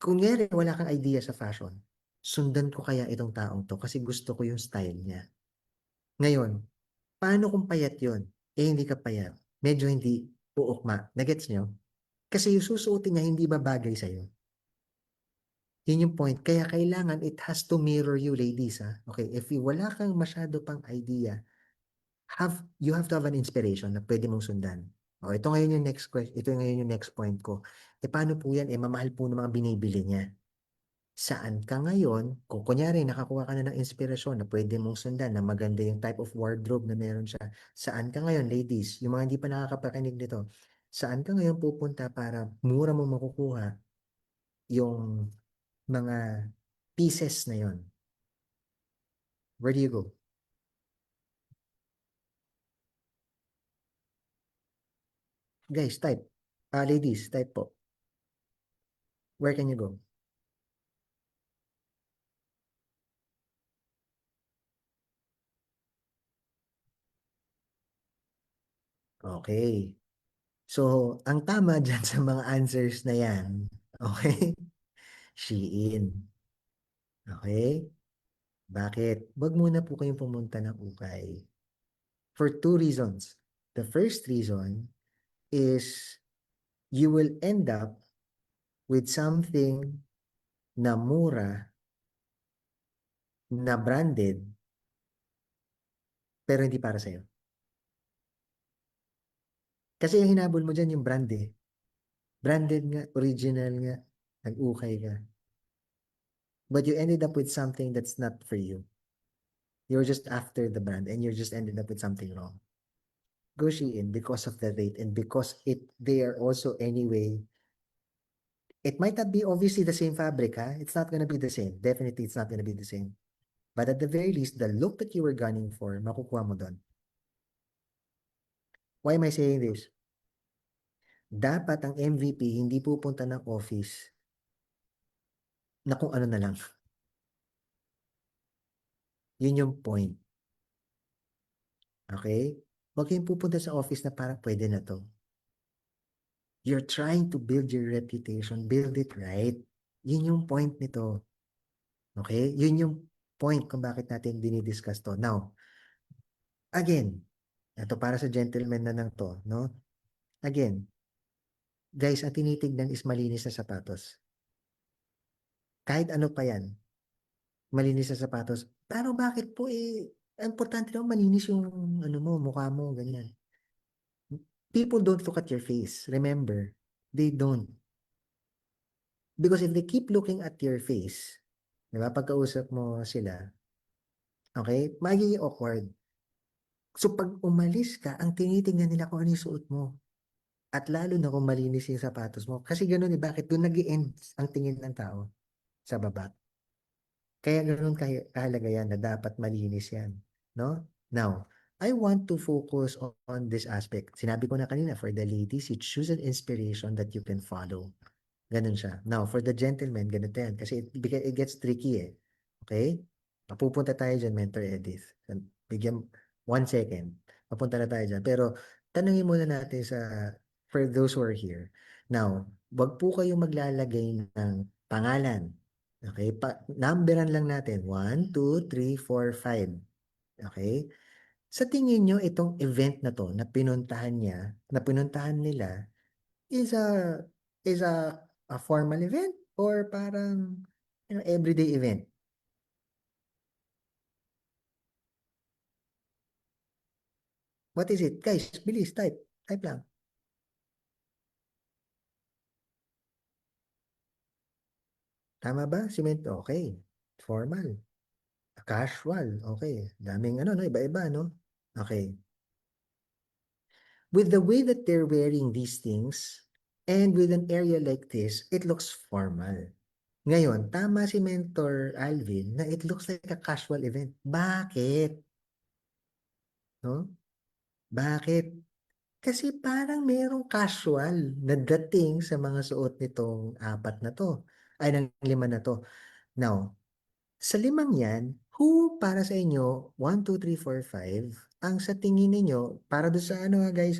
Kunyari, wala kang idea sa fashion. Sundan ko kaya itong taong to kasi gusto ko yung style niya. Ngayon, paano kung payat yun? Eh, hindi ka payat. Medyo hindi uukma. Nagets nyo? Kasi yung susuotin niya hindi babagay sa'yo. Yun yung point. Kaya kailangan it has to mirror you, ladies. Ha? Okay, if wala kang masyado pang idea, you have to have an inspiration na pwede mong sundan. O, ito ngayon yung next question, ito ngayon yung next point ko. Eh, paano po yan? Eh, mamahal po ng mga binibili niya. Saan ka ngayon? Kung kunyari, nakakuha ka na ng inspirasyon na pwede mong sundan, na maganda yung type of wardrobe na meron siya. Saan ka ngayon, ladies? Yung mga hindi pa nakakapakinig nito. Saan ka ngayon pupunta para mura mo makukuha yung mga pieces na yon? Where do you go? Guys, type. Ladies, type po. Where can you go? Okay. So, ang tama dyan sa mga answers na yan, okay? Shein. Okay? Bakit? Wag muna po kayong pumunta ng ukay. For two reasons. The first reason is you will end up with something na mura, na branded, pero hindi para sa'yo. Kasi yung hinabol mo dyan yung brand eh. Branded nga, original nga, nag-ukay ka. But you ended up with something that's not for you. You're just after the brand and you're just ended up with something wrong. Go Shein because of the rate and because they are also anyway, it might not be obviously the same fabric, ha? It's not gonna be the same. Definitely, it's not gonna be the same. But at the very least, the look that you were gunning for, makukuha mo doon. Why am I saying this? Dapat ang MVP hindi pupunta ng office na kung ano na lang. Yun yung point. Okay? Huwag kayong pupunta sa office na parang pwede na to. You're trying to build your reputation. Build it right. Yun yung point nito. Okay? Yun yung point kung bakit natin dinidiscuss to. Now, again, ito para sa gentleman na lang to, no? Again, guys, ang tinitignan is malinis na sapatos. Kahit ano pa yan, malinis na sapatos. Pero bakit po ang importante naman malinis yung ano mo, mukha mo, ganyan. People don't look at your face. Remember, they don't. Because if they keep looking at your face, di ba, pagkausap mo sila, okay, magiging awkward. So pag umalis ka, ang tinitingnan nila kung ano yung suot mo. At lalo na kung malinis yung sapatos mo. Kasi ganoon eh, bakit doon nag-end ang tingin ng tao sa baba. Kaya ganoon kahalaga yan na dapat malinis yan. No? Now, I want to focus on this aspect. Sinabi ko na kanina, for the ladies, you choose an inspiration that you can follow. Ganun siya. Now, for the gentleman, ganito yan. Kasi it gets tricky eh. Okay? Papupunta tayo dyan, Mentor Edith. Bigyan, 1 second. Papunta na tayo dyan. Pero, tanungin muna natin for those who are here. Now, wag po kayong maglalagay ng pangalan. Okay? Numberan lang natin. 1, 2, 3, 4, 5. Okay? Sa tingin nyo, itong event na to, na pinuntahan nila, is a formal event or parang everyday event? What is it? Guys, bilis, type. Type lang. Tama ba? Cement, okay. Formal. Casual, okay. Daming ano, no? Iba-iba, no? Okay. With the way that they're wearing these things, and with an area like this, it looks formal. Ngayon, tama si Mentor Alvin na it looks like a casual event. Bakit? No? Bakit? Kasi parang merong casual na dating sa mga suot nitong apat na to. Ay, ng lima na to. Now, sa limang yan, who para sa inyo, 1, 2, 3, 4, 5, ang sa tingin ninyo, para doon sa ano guys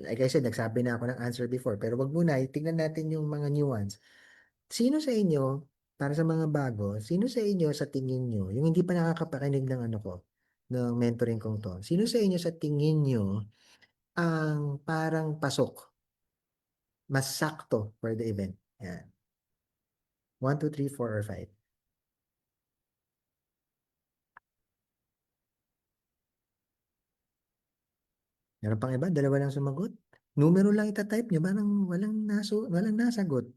like I said, nagsabi na ako ng answer before, pero wag muna, tingnan natin yung mga new ones. Sino sa inyo, para sa mga bago, sino sa inyo sa tingin nyo, yung hindi pa nakakapakinig ng ano ko, ng mentoring kong to, sino sa inyo sa tingin nyo ang parang pasok, mas sakto for the event? Yan. 1, 2, 3, 4, or 5. Meron pang iba, dalawa lang sumagot. Numero lang itatype nyo, parang walang nasagot.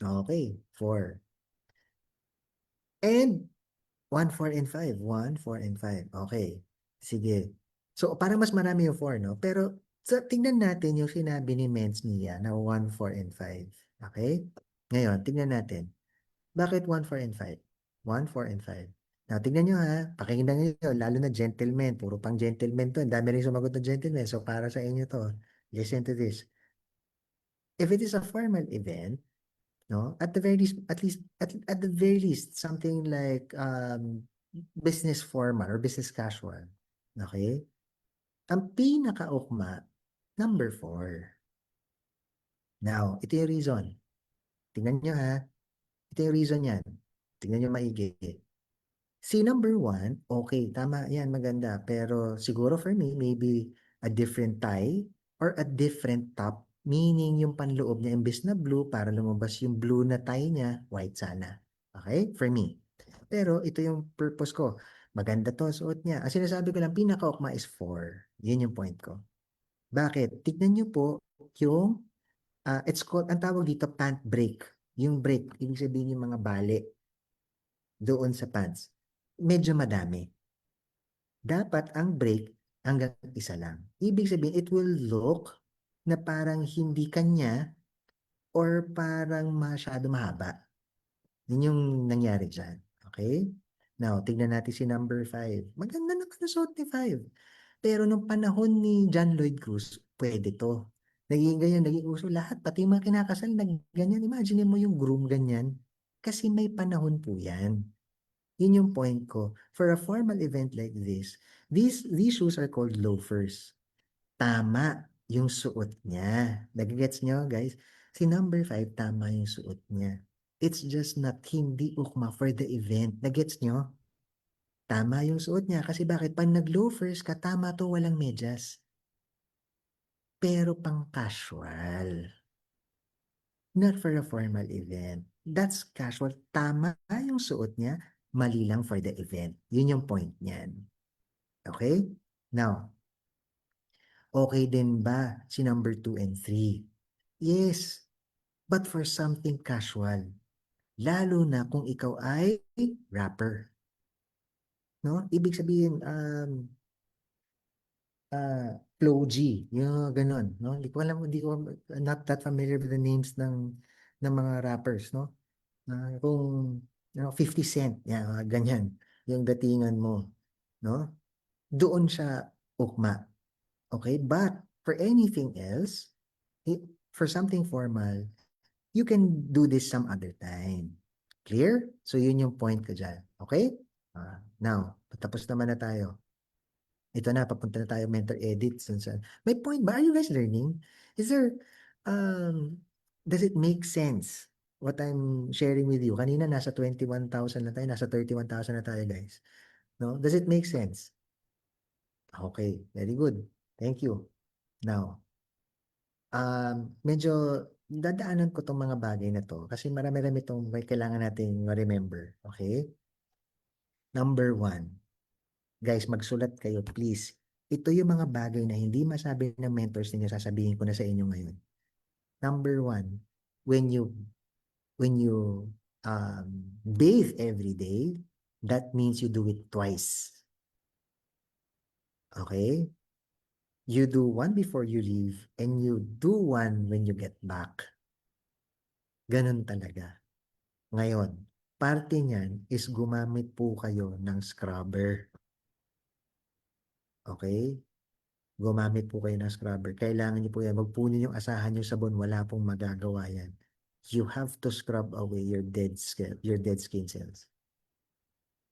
Okay, 4. And 1, 4, and 5. 1, 4, and 5. Okay. Sige. So, parang mas marami yung 4, no? Pero, tingnan natin yung sinabi ni Mens Mia na 1, 4, and 5. Okay? Ngayon, tingnan natin. Bakit 1, 4, and 5? 1, 4, and 5. Now, tingnan nyo ha. Pakinggan nyo, lalo na gentleman. Puro pang gentleman to. Ang dami rin sumagot na gentleman. So, para sa inyo to. Listen to this. If it is a formal event, no, at the very least, at the very least, something like business formal or business casual. Okay? Ang pinakaukma, number 4. Now, ito yung reason. Tingnan nyo ha. Ito yung reason yan. Tingnan nyo maigi. Si number 1, okay, tama yan, maganda. Pero siguro for me, maybe a different tie or a different top. Meaning yung panloob niya, imbes na blue, para lumabas yung blue na tie niya, white sana. Okay? For me. Pero ito yung purpose ko. Maganda to, suot niya. Ang sinasabi ko lang, pinakaukma is 4. Yun yung point ko. Bakit? Tignan niyo po yung, it's called, ang tawag dito, pant break. Yung break, ibig sabihin yung mga bali doon sa pants. Medyo madami. Dapat ang break hanggang isa lang. Ibig sabihin, it will look na parang hindi kanya or parang masyado mahaba. Yun yung nangyari dyan. Okay? Now, tignan natin si number 5. Maganda naman ang suot ni 5. Pero nung panahon ni John Lloyd Cruz, pwede to. Naging ganyan, naging uso lahat. Pati yung mga kinakasal, ganyan. Imagine mo yung groom ganyan. Kasi may panahon po yan. Yun yung point ko. For a formal event like this, these shoes are called loafers. tama yung suot niya. Nagigets nyo, guys? Si number 5, tama yung suot niya. It's just not hindi ukma for the event. Nagets nyo? Tama yung suot niya. Kasi bakit? Pag nag-loafers ka, tama to, walang medyas. Pero pang casual. Not for a formal event. That's casual. Tama yung suot niya. Mali lang for the event. Yun yung point niyan. Okay? Now, okay din ba si number 2 and 3? Yes, but for something casual. Lalo na kung ikaw ay rapper. No? Ibig sabihin, Flo G, yung ganun, no? Hindi ko alam, not that familiar with the names ng mga rappers, no? Kung 50 Cent, yan, ganyan, yung datingan mo, no? Doon siya ukma. Okay? But for anything else, for something formal, you can do this some other time. Clear? So yun yung point ko dyan. Okay? Now, patapos naman na tayo. Ito na, papunta na tayo mentor edits. May point ba? Are you guys learning? Is there, does it make sense what I'm sharing with you? Kanina nasa 21,000 na tayo, nasa 31,000 na tayo, guys. No? Does it make sense? Okay, very good. Thank you. Now, medyo dadaanan ko tong mga bagay na to kasi marami-rami itong may kailangan nating ma-remember. Okay? Number 1, guys, magsulat kayo, please. Ito yung mga bagay na hindi masabi ng mentors ninyo, sasabihin ko na sa inyo ngayon. Number 1, when you bathe every day, that means you do it twice. Okay? You do one before you leave and you do one when you get back. Ganun talaga. Ngayon, parte niyan is gumamit po kayo ng scrubber. Okay? Gumamit po kayo ng scrubber. Kailangan niyo po yan. Wag po niyo asahan yung sabon. Wala pong magagawa yan. You have to scrub away your dead skin cells.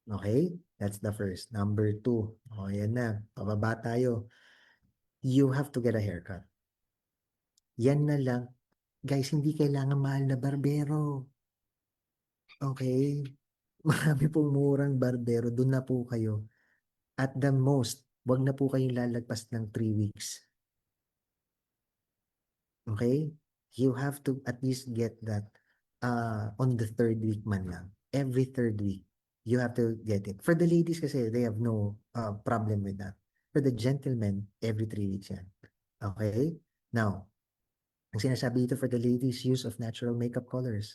Okay? That's the first. Number 2. O, yan na. Pababa tayo. You have to get a haircut. Yan na lang. Guys, hindi kailangan mahal na barbero. Okay? Marami pong murang barbero. Doon na po kayo. At the most, wag na po kayong lalagpas ng 3 weeks. Okay? You have to at least get that on the 3rd week man lang. Every 3rd week, you have to get it. For the ladies kasi, they have no problem with that. For the gentlemen, every 3 weeks yan. Okay? Now, ang sinasabi dito for the ladies, use of natural makeup colors.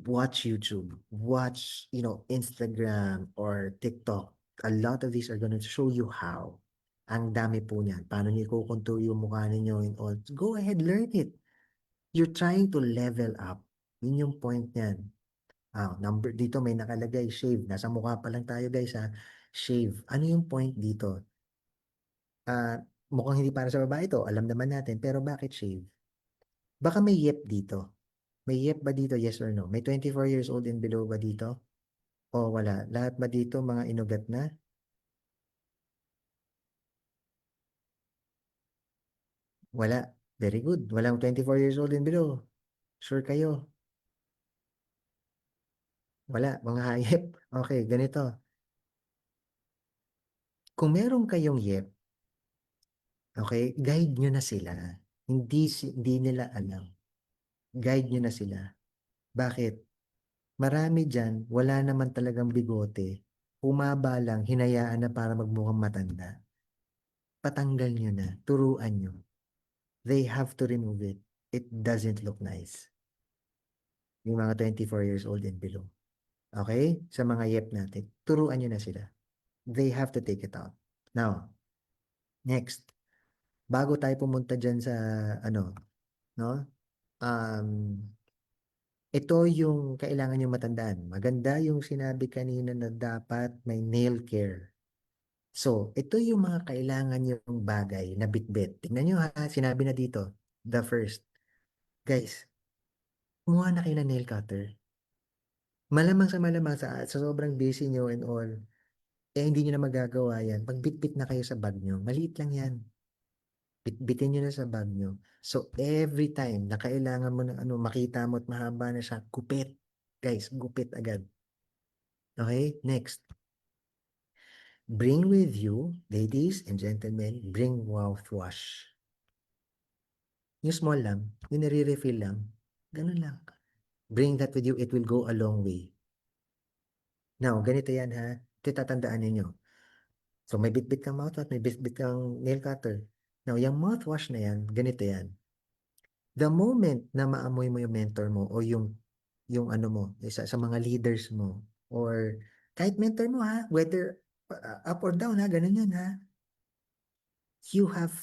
Watch YouTube, watch, Instagram or TikTok. A lot of these are going to show you how. Ang dami po niyan. Paano niyo i-contour yung mukha ninyo and all. Go ahead, learn it. You're trying to level up. Yun yung point niyan. Number dito may nakalagay, shave. Nasa mukha pa lang tayo, guys, ha. Shave. Ano yung point dito? Mukhang hindi para sa babae ito. Alam naman natin. Pero bakit shave? Baka may yep dito. May yep ba dito? Yes or no? May 24 years old and below ba dito? O wala? Lahat ba dito mga inugat na? Wala. Very good. Walang 24 years old and below. Sure kayo? Wala. Mga hayep. Okay, ganito. Kung meron kayong yep, okay, guide nyo na sila. Hindi nila alam. Guide nyo na sila. Bakit? Marami dyan, wala naman talagang bigote. Umaba lang, hinayaan na para magmukhang matanda. Patanggal nyo na. Turuan nyo. They have to remove it. It doesn't look nice. Yung mga 24 years old and below. Okay? Sa mga yep natin. Turuan nyo na sila. They have to take it out. Now, next. Bago tayo pumunta dyan sa, no? Ito yung kailangan yung matandaan. Maganda yung sinabi kanina na dapat may nail care. So, ito yung mga kailangan yung bagay na bitbit. Tingnan nyo ha, sinabi na dito. The first. Guys, kumuha na kayo ng nail cutter. Malamang sa sobrang busy nyo and all, Eh, hindi niyo na magagawa yan. Magbitbit na kayo sa bag niyo. Maliit lang yan. Bitbitin niyo na sa bag niyo. So, every time na kailangan mo ng ano, makita mo at mahaba na siya, gupit. Guys, gupit agad. Okay? Next. Bring with you, ladies and gentlemen, bring mouthwash. Yung small lang, yung nare-refill lang, ganun lang. Bring that with you, it will go a long way. Now, ganito yan ha, ito tatandaan ninyo. So, may bitbit kang mouthwash, may bitbit kang nail cutter. Now, yung mouthwash na yan, ganito yan. The moment na maamoy mo yung mentor mo o yung ano mo, isa sa mga leaders mo, or kahit mentor mo ha, whether up or down ha, ganun yun ha. You have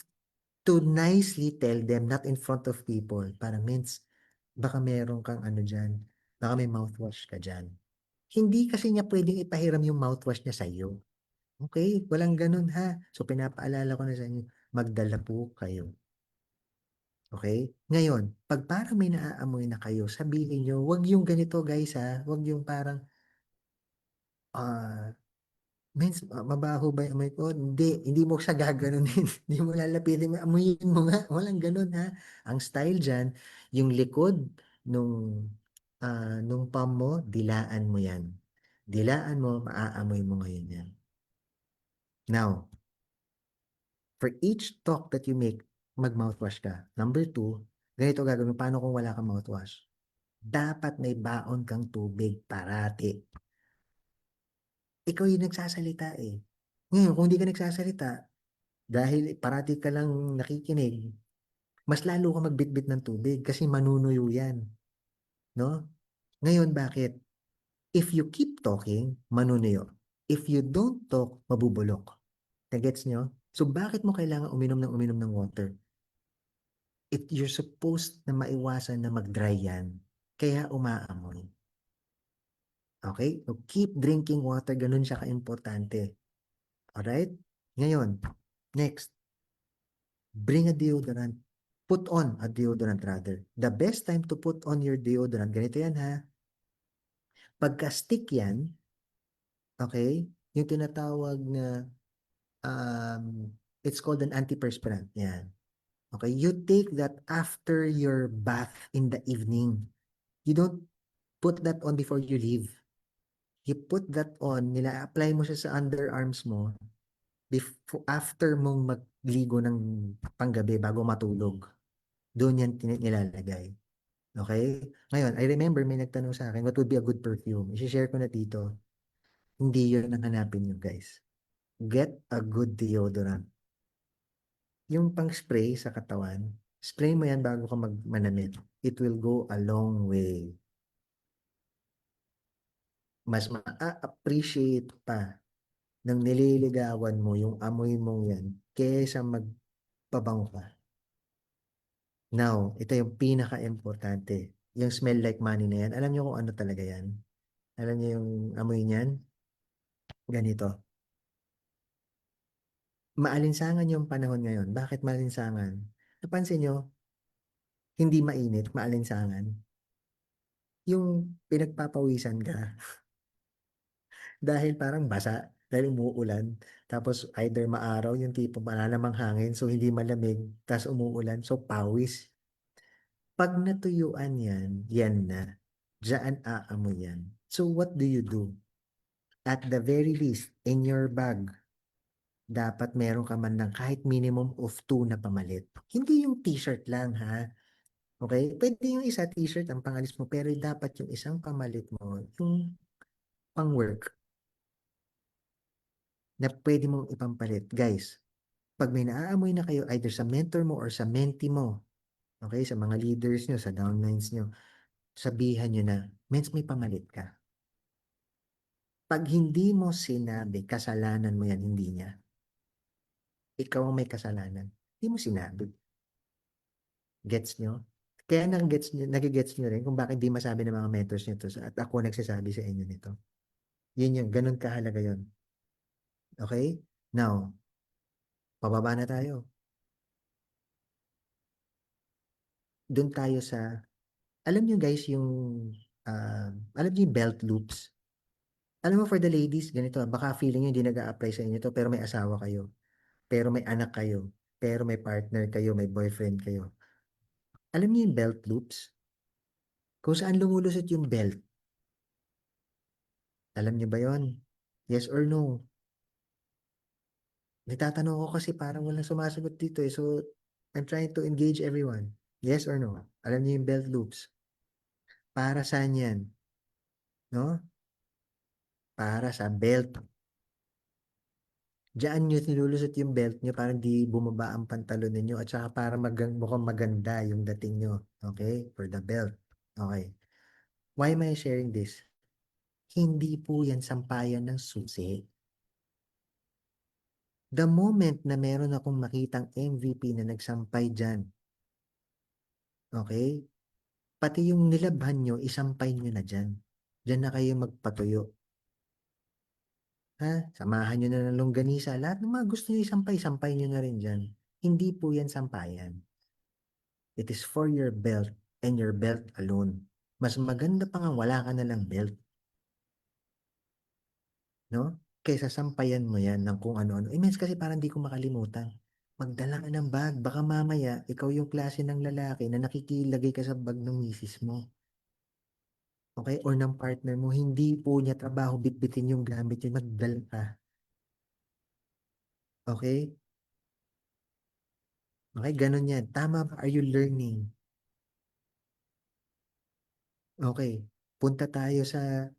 to nicely tell them, not in front of people, para means, baka meron kang ano dyan, baka may mouthwash ka dyan. Hindi kasi niya pwedeng ipahiram yung mouthwash niya sa iyo. Okay? Walang ganun ha. So pinapaalala ko na sa inyo, magdala po kayo. Okay? Ngayon, pag parang may naaamoy na kayo, sabihin nyo, wag yung ganito guys ha, wag yung parang, ah, Mens, mabaho ba yung amoy ko? Hindi mo siya gaganunin. Hindi mo lalapitin mo, amuyin mo nga. Walang ganun ha. Ang style dyan, yung likod nung palm mo, dilaan mo yan. Dilaan mo, maaamoy mo ngayon yan. Now, for each talk that you make, mag-mouthwash ka. Number two, ganito gagawin. Paano kung wala kang mouthwash? Dapat may baon kang tubig parati. Ikaw yung nagsasalita eh. Ngayon, kung hindi ka nagsasalita, dahil parati ka lang nakikinig, mas lalo ka magbitbit ng tubig kasi manunuyo yan. No? Ngayon, bakit? If you keep talking, manunuyo. If you don't talk, mabubulok. Nagets nyo? So, bakit mo kailangan uminom ng water? You're supposed na maiwasan na mag-dry yan. Kaya umaamoy. Okay? So, keep drinking water. Ganun siya ka-importante. Alright? Ngayon, next. Bring a deodorant. Put on a deodorant rather. The best time to put on your deodorant, ganito yan ha. Pagka-stick yan, okay, yung tinatawag na, it's called an antiperspirant. Yan. Okay, you take that after your bath in the evening. You don't put that on before you leave. You put that on, nila-apply mo siya sa underarms mo after mong magligo ng panggabi bago matulog. Doon yan nilalagay. Okay? Ngayon, I remember may nagtanong sa akin, what would be a good perfume? I-share ko na dito. Hindi yun ang hanapin nyo, guys. Get a good deodorant. Yung pang-spray sa katawan, spray mo yan bago ka manamit. It will go a long way. Mas ma-appreciate pa ng nililigawan mo yung amoy mong yan kaysa magpabango ka. Now, ito yung pinaka-importante. Yung smell like money na yan. Alam niyo kung ano talaga yan? Alam niyo yung amoy niyan? Ganito. Maalinsangan yung panahon ngayon. Bakit maalinsangan? Napansin nyo, hindi mainit, maalinsangan. Yung pinagpapawisan ka dahil parang basa, dahil umuulan. Tapos either maaraw yung tipo malalamang hangin, so hindi malamig, tapos umuulan, so pawis. Pag natuyuan yan, yan na. Diyan aamoy yan. So what do you do? At the very least, in your bag, dapat meron ka man ng kahit minimum of 2 na pamalit. Hindi yung t-shirt lang ha. Okay? Pwede yung isa t-shirt ang pangalis mo, pero dapat yung isang pamalit mo, yung pang-work na pwede mong ipampalit. Guys, pag may naaamoy na kayo either sa mentor mo or sa mentee mo, okay, sa mga leaders nyo, sa downlines nyo, sabihan nyo na, mens may pamalit ka. Pag hindi mo sinabi, kasalanan mo yan, hindi niya. Ikaw ang may kasalanan. Hindi mo sinabi. Gets nyo? Kaya nagigets nyo rin kung bakit di masabi ng mga mentors nyo to at ako nagsasabi sa inyo nito. Yun yung, ganun kahalaga yun. Okay? Now, pababa na tayo. Doon tayo sa, alam nyo guys yung, alam nyo yung belt loops? Alam mo, for the ladies, ganito, baka feeling nyo hindi nag-a-apply sa inyo to, pero may asawa kayo, pero may anak kayo, pero may partner kayo, may boyfriend kayo. Alam niyo yung belt loops? Kung saan lumulusot yung belt? Alam niyo ba yon? Yes or no? Nagtatanong ko kasi parang walang sumasagot dito eh. So, I'm trying to engage everyone. Yes or no? Alam niyo yung belt loops? Para saan yan? No? Para sa belt. Diyan nyo nilulusot yung belt nyo para di bumaba ang pantalon ninyo at saka para mukhang maganda yung dating nyo. Okay? For the belt. Okay. Why am I sharing this? Hindi po yan sampayan ng susi. The moment na meron akong makitang MVP na nagsampay dyan, okay? Pati yung nilabhan nyo, isampay nyo na dyan. Dyan na kayo magpatuyo. Ha? Samahan nyo na ng longganisa. Lahat ng mga gusto nyo isampay, sampay nyo na rin dyan. Hindi po yan sampayan. It is for your belt and your belt alone. Mas maganda pa nga wala ka na lang belt. No? Kaysa sampayan mo yan ng kung ano-ano. Imens kasi parang di ko makalimutan. Magdala ka ng bag. Baka mamaya, ikaw yung klase ng lalaki na nakikilagay ka sa bag ng misis mo. Okay? Or ng partner mo. Hindi po niya trabaho bitbitin yung gamit yun. Magdala ka. Okay? Okay, ganun yan. Tama ba? Are you learning? Okay. Punta tayo sa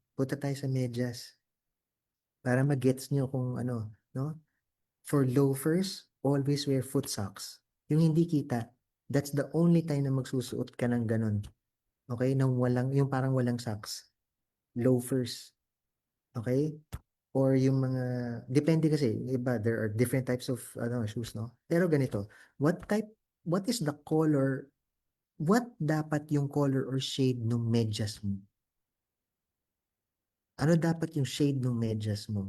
medyas para mag-gets nyo kung ano, no? For loafers, always wear foot socks. Yung hindi kita, that's the only time na magsusuot ka ng ganun. Okay? Yung parang walang socks. Loafers. Okay? Or yung mga, depende kasi, iba, there are different types of shoes, no? Pero ganito, what is the color, what dapat yung color or shade ng medyas mo? Ano dapat yung shade ng medyas mo?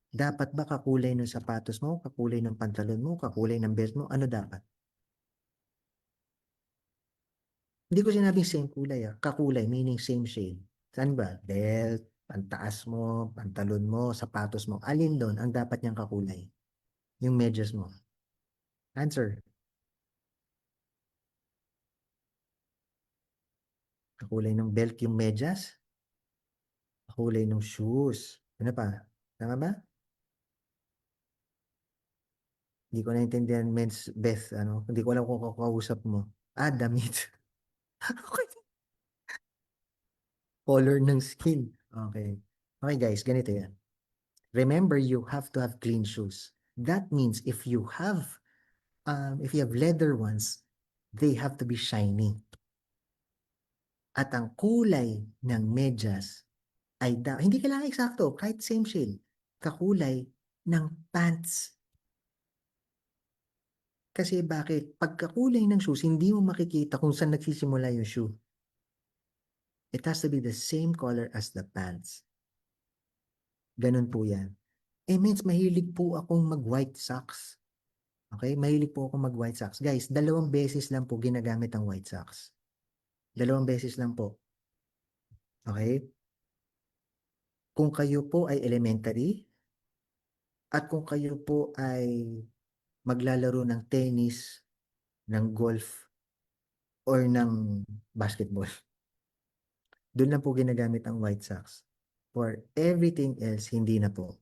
Dapat ba kakulay ng sapatos mo, kakulay ng pantalon mo, kakulay ng belt mo? Ano dapat? Hindi ko sinabing same kulay ah. Kakulay, meaning same shade. Saan ba? Belt, pantaas mo, pantalon mo, sapatos mo. Alin doon ang dapat niyang kakulay? Yung medyas mo. Answer. Kakulay ng belt yung medyas? Kakulay ng shoes. Ano pa? Tama ba? Hindi ko naintindihan, Beth, ano? Hindi ko alam kung kakausap mo. Ah, damit. Color ng skin. Okay. Okay guys, ganito yan. Remember, you have to have clean shoes. That means if you have leather ones, they have to be shiny. At ang kulay ng medyas ay hindi kailangan eksakto, kahit same shade. Kakulay ng pants. Kasi bakit? Pagkakulay ng shoes, hindi mo makikita kung saan nagsisimula yung shoe. It has to be the same color as the pants. Ganun po yan. Means mahilig po akong mag-white socks. Okay? Mahilig po akong mag-white socks. Guys, 2 beses lang po ginagamit ang white socks. 2 beses lang po. Okay? Kung kayo po ay elementary at kung kayo po ay maglalaro ng tennis, ng golf, or ng basketball. Doon lang po ginagamit ang white socks. For everything else, hindi na po.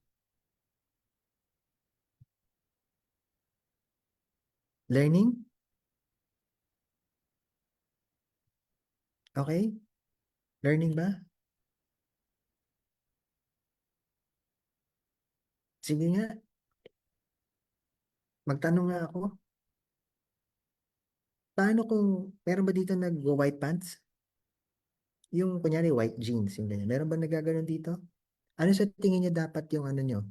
Learning? Okay? Learning ba? Sige nga, magtanong nga ako. Paano kung meron ba dito nag-white pants? Yung kunyari white jeans, yung ganyan. Meron ba nagaganon dito? Ano sa tingin niyo dapat yung ano nyo?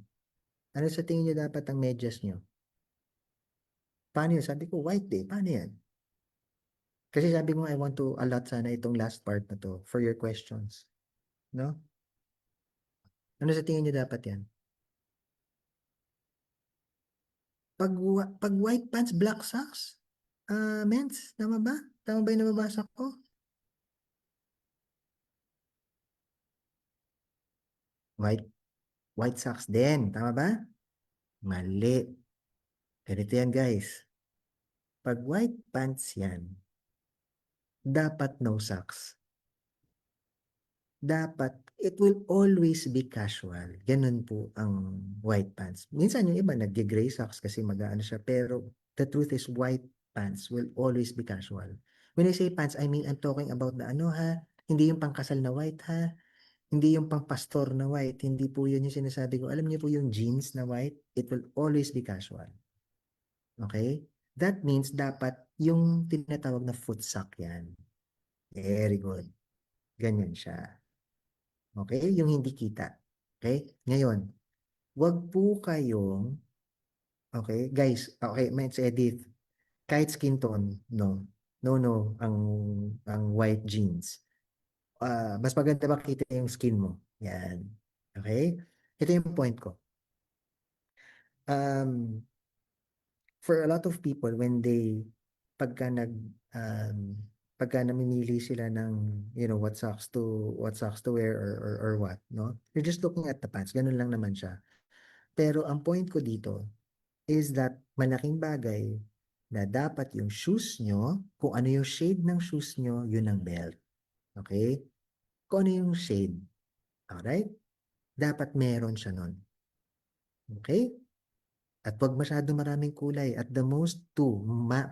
Ano sa tingin niyo dapat ang medyas nyo? Paano yun? Sabi ko, white eh. Paano yan? Kasi sabi ko, I want to allot sana itong last part na to for your questions. No? Ano sa tingin niyo dapat yan? Pag white pants, black socks? Men's, tama ba? Tama ba yung nababasa ko? White. white socks din. Tama ba? Mali. Ganito yan, guys. Pag white pants yan, dapat no socks. Dapat, it will always be casual. Ganun po ang white pants. Minsan yung iba nag-gray socks kasi mag-ano siya. Pero the truth is white pants will always be casual. When I say pants, I mean I'm talking about the ano ha, hindi yung pangkasal na white ha, hindi yung pangpastor na white, hindi po yun yung sinasabi ko. Alam niyo po yung jeans na white, it will always be casual. Okay? That means dapat yung tinatawag na foot sock yan. Very good. Ganyan siya. Okay? Yung hindi kita. Okay? Ngayon, wag po kayong, okay, guys, okay, let's edit. Kahit skin tone, no. No, no, ang white jeans. Mas maganda makita yung skin mo. Yan. Okay? Ito yung point ko. Um, for a lot of people, when they, pagka nag, pagka namimili sila ng, what socks to wear or what, no? You're just looking at the pants. Ganun lang naman siya. Pero ang point ko dito is that malaking bagay na dapat yung shoes nyo, kung ano yung shade ng shoes nyo, yun ang belt. Okay? Kung ano yung shade. Alright? Dapat meron siya nun. Okay? At wag masyado maraming kulay. At the most, two.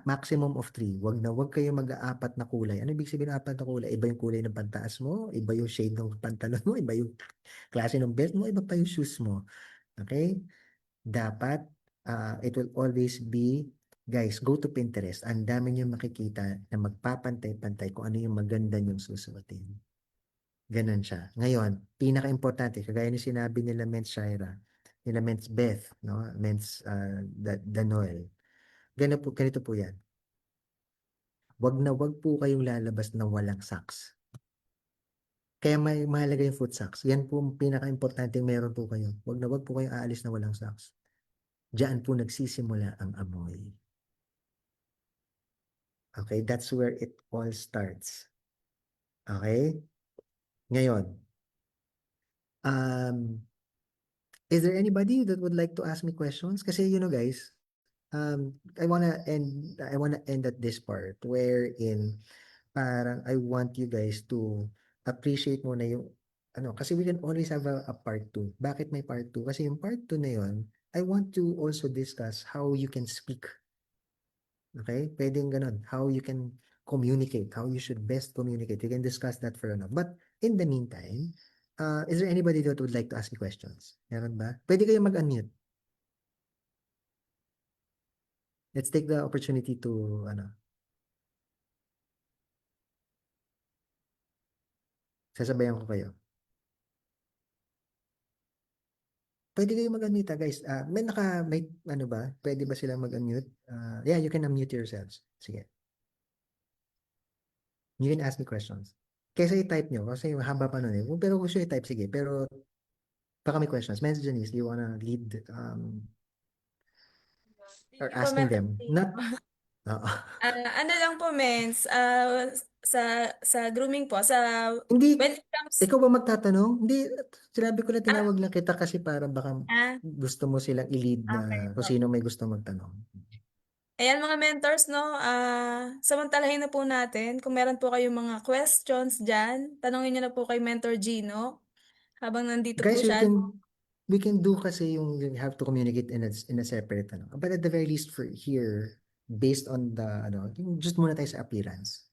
Maximum of three. Wag kayo mag-aapat na kulay. Ano ibig sabihin ng apat na kulay? Iba yung kulay ng pantaas mo, iba yung shade ng pantalon mo, iba yung klase ng belt mo, iba pa yung shoes mo. Okay? Dapat, it will always be, guys, go to Pinterest. Ang dami nyo makikita na magpapantay-pantay kung ano yung maganda nyong susuotin. Ganon siya. Ngayon, pinaka-importante, kagaya ni sinabi nila Mens Shaira, nila Mens Beth, no? Mens Danoel. Ganito po yan. Wag po kayong lalabas na walang socks. Kaya may mahalaga yung foot socks. Yan po ang pinaka-importante meron po kayo. Wag po kayong aalis na walang socks. Diyan po nagsisimula ang amoy. Okay, that's where it all starts. Okay? Ngayon, is there anybody that would like to ask me questions? Kasi guys, I wanna end at this part wherein parang I want you guys to appreciate muna yung kasi we can always have a part 2. Bakit may part 2? Kasi yung part 2 na yun, I want to also discuss how you can speak. Okay? Pwedeng ganun. How you can communicate, how you should best communicate. We can discuss that further. But in the meantime, is there anybody that would like to ask me questions? Meron ba? Pwede kayo mag-unmute. Let's take the opportunity to, sasabayan ko kayo. Pwede kayo mag-unmute, guys. May ano ba? Pwede ba silang mag-unmute? Yeah, you can unmute yourselves. Sige. You can ask me questions. Kaysa i-type nyo, kasi haba pa nun eh. Pero gusto i-type, sige. Pero baka may questions. Men's Janice, do you wanna lead or Thank you po, asking Mentor them? Gino. Not, oo. Ano lang po, Mens, sa grooming po, Hindi, when it comes, ikaw ba magtatanong? Hindi, sinabi ko na ah, tinawag lang kita kasi para baka ah, gusto mo silang i-lead na okay kung po. sino may gusto magtanong. Ayan mga mentors, no, samantalahin na po natin. Kung meron po kayong mga questions dyan, tanongin niyo na po kay Mentor Gino habang nandito po Guys, siya. we can do kasi yung you have to communicate in a separate But at the very least for here, based on the yung just muna tayo sa appearance.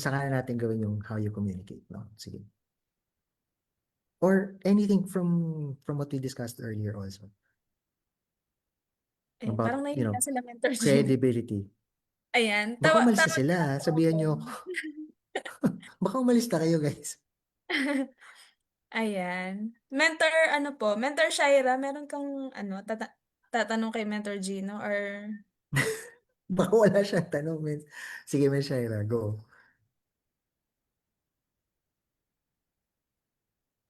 Saka na natin gawin yung how you communicate, no? Sige. Or anything from what we discussed earlier also Eh, about, parang nahihiya sila Mentor Gino. credibility. Ayan, Baka umalis na tawag sila, niyo na ha? po Sabihan ako. niyo ako. Baka umalis na kayo, guys. Ayan. Mentor, ano po, Mentor Shaira, meron kang, tatanong kay Mentor Gino or, Baka wala siyang tanong, men. Sige, men Shaira, go.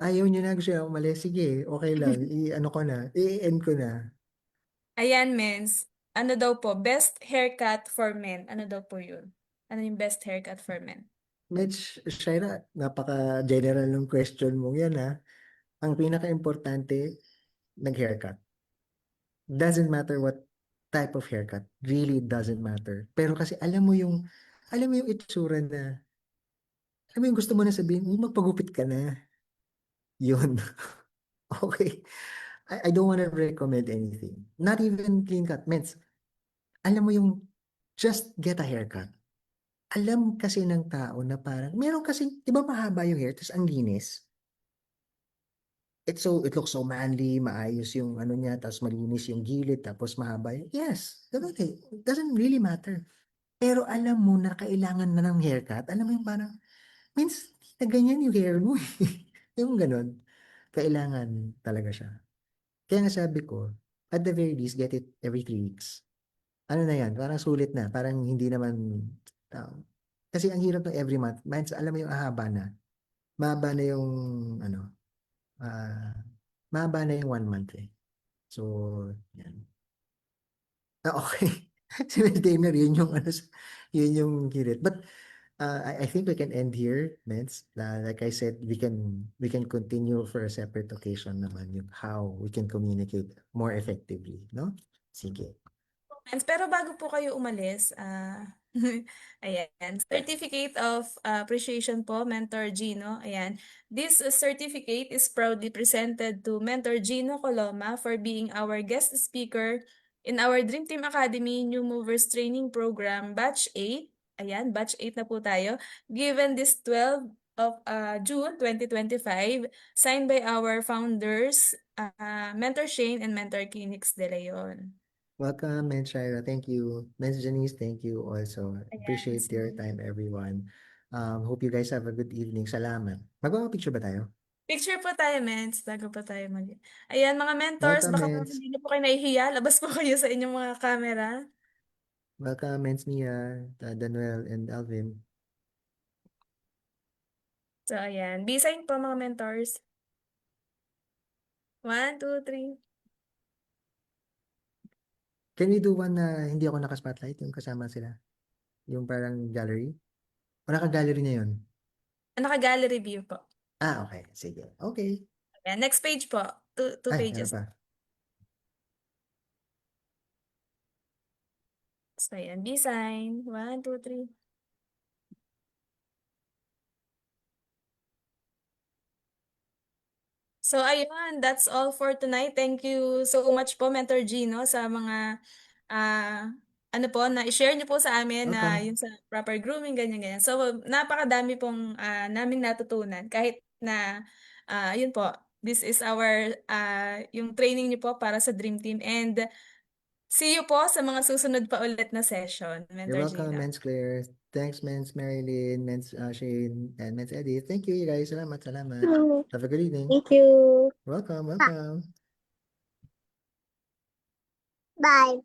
Ayaw niyo na, gusto niya umalis. Sige, okay lang. I-ano ko na. I-end ko na. ayan, Mens, ano daw po, best haircut for men, ano daw po yun? Ano yung best haircut for men? Mitch, Shaira, napaka-general ng question mo yan, ha? Ang pinaka-importante, nag-haircut. Doesn't matter what type of haircut, really doesn't matter. Pero kasi alam mo yung itsura na, alam mo yung gusto mo na sabihin, "Uy, magpagupit ka na." Yun. Okay. I don't wanna recommend anything. Not even clean cut, mens. Alam mo yung just get a haircut. Alam kasi ng tao na parang meron kasing 'di ba mahaba yung hair ta's ang linis? It looks so manly, maayos yung ano niya, tapos malinis yung gilid, tapos mahaba yung yes, gano'n eh. It doesn't really matter. Pero alam mo na kailangan na ng haircut, alam mo yung parang, means na ganyan yung hair mo eh. Yung gano'n. Kailangan talaga siya. Kaya nga sabi ko, at the very least, get it every 3 weeks. Ano na yan, parang sulit na. Parang hindi naman, um, kasi ang hirap ng every month. Mans, alam mo yung ahaba na. Mahaba na yung, ano, ah, mahaba na yung 1 month eh. So, yan. Okay. Si Miss Damer, yun yung, ano, yun yung hirit. But, I think we can end here, Mens. Like I said, we can continue for a separate occasion naman yung how we can communicate more effectively, no? Sige. Pero bago po kayo umalis, ayan, Certificate of Appreciation po, Mentor Gino. Ayan. This certificate is proudly presented to Mentor Gino Coloma for being our guest speaker in our Dream Team Academy New Movers Training Program, Batch 8. Ayan, Batch 8 na po tayo. Given this 12 of June 2025, signed by our founders, Mentor Shane and Mentor Kinix De Leon. Welcome, Mens Shaira. Thank you. Mens Janice, thank you also. Ayan, Appreciate your time, everyone. Hope you guys have a good evening. Salamat. Magpapapicture ba tayo? picture po tayo, Mens, bago po tayo mag... Ayan, mga mentors, Welcome, baka po Mens. hindi na po kayo nahihiya. Labas po kayo sa inyong mga camera. Welcome, Mens Mia, Danuel, and Alvin. So, ayan. B-sign po, mga mentors. 1, 2, 3. Can we do one na hindi ako naka-spotlight, yung kasama sila? Yung parang gallery? O naka-gallery na yun? Naka-gallery view po. Okay. Sige. Okay. Ayan, next page po. Two Ay, meron pages. pa. So, ayan. B-sign. 1, 2, 3. So, ayun. That's all for tonight. Thank you so much po, Mentor Gino, sa mga ano po, na-share niyo po sa amin na Welcome. yun sa proper grooming, ganyan-ganyan. So, napakadami pong naming natutunan. Kahit na, yun po, this is our, yung training niyo po para sa Dream Team. And see you po sa mga susunod pa ulit na session, You're Mentor welcome, Gino. Mens Claire. Thanks, Mens Marilyn, Mens Shane, and Mens Eddie. Thank you, guys. Salamat, salamat. Have a good evening. Thank you. Welcome, welcome. Bye.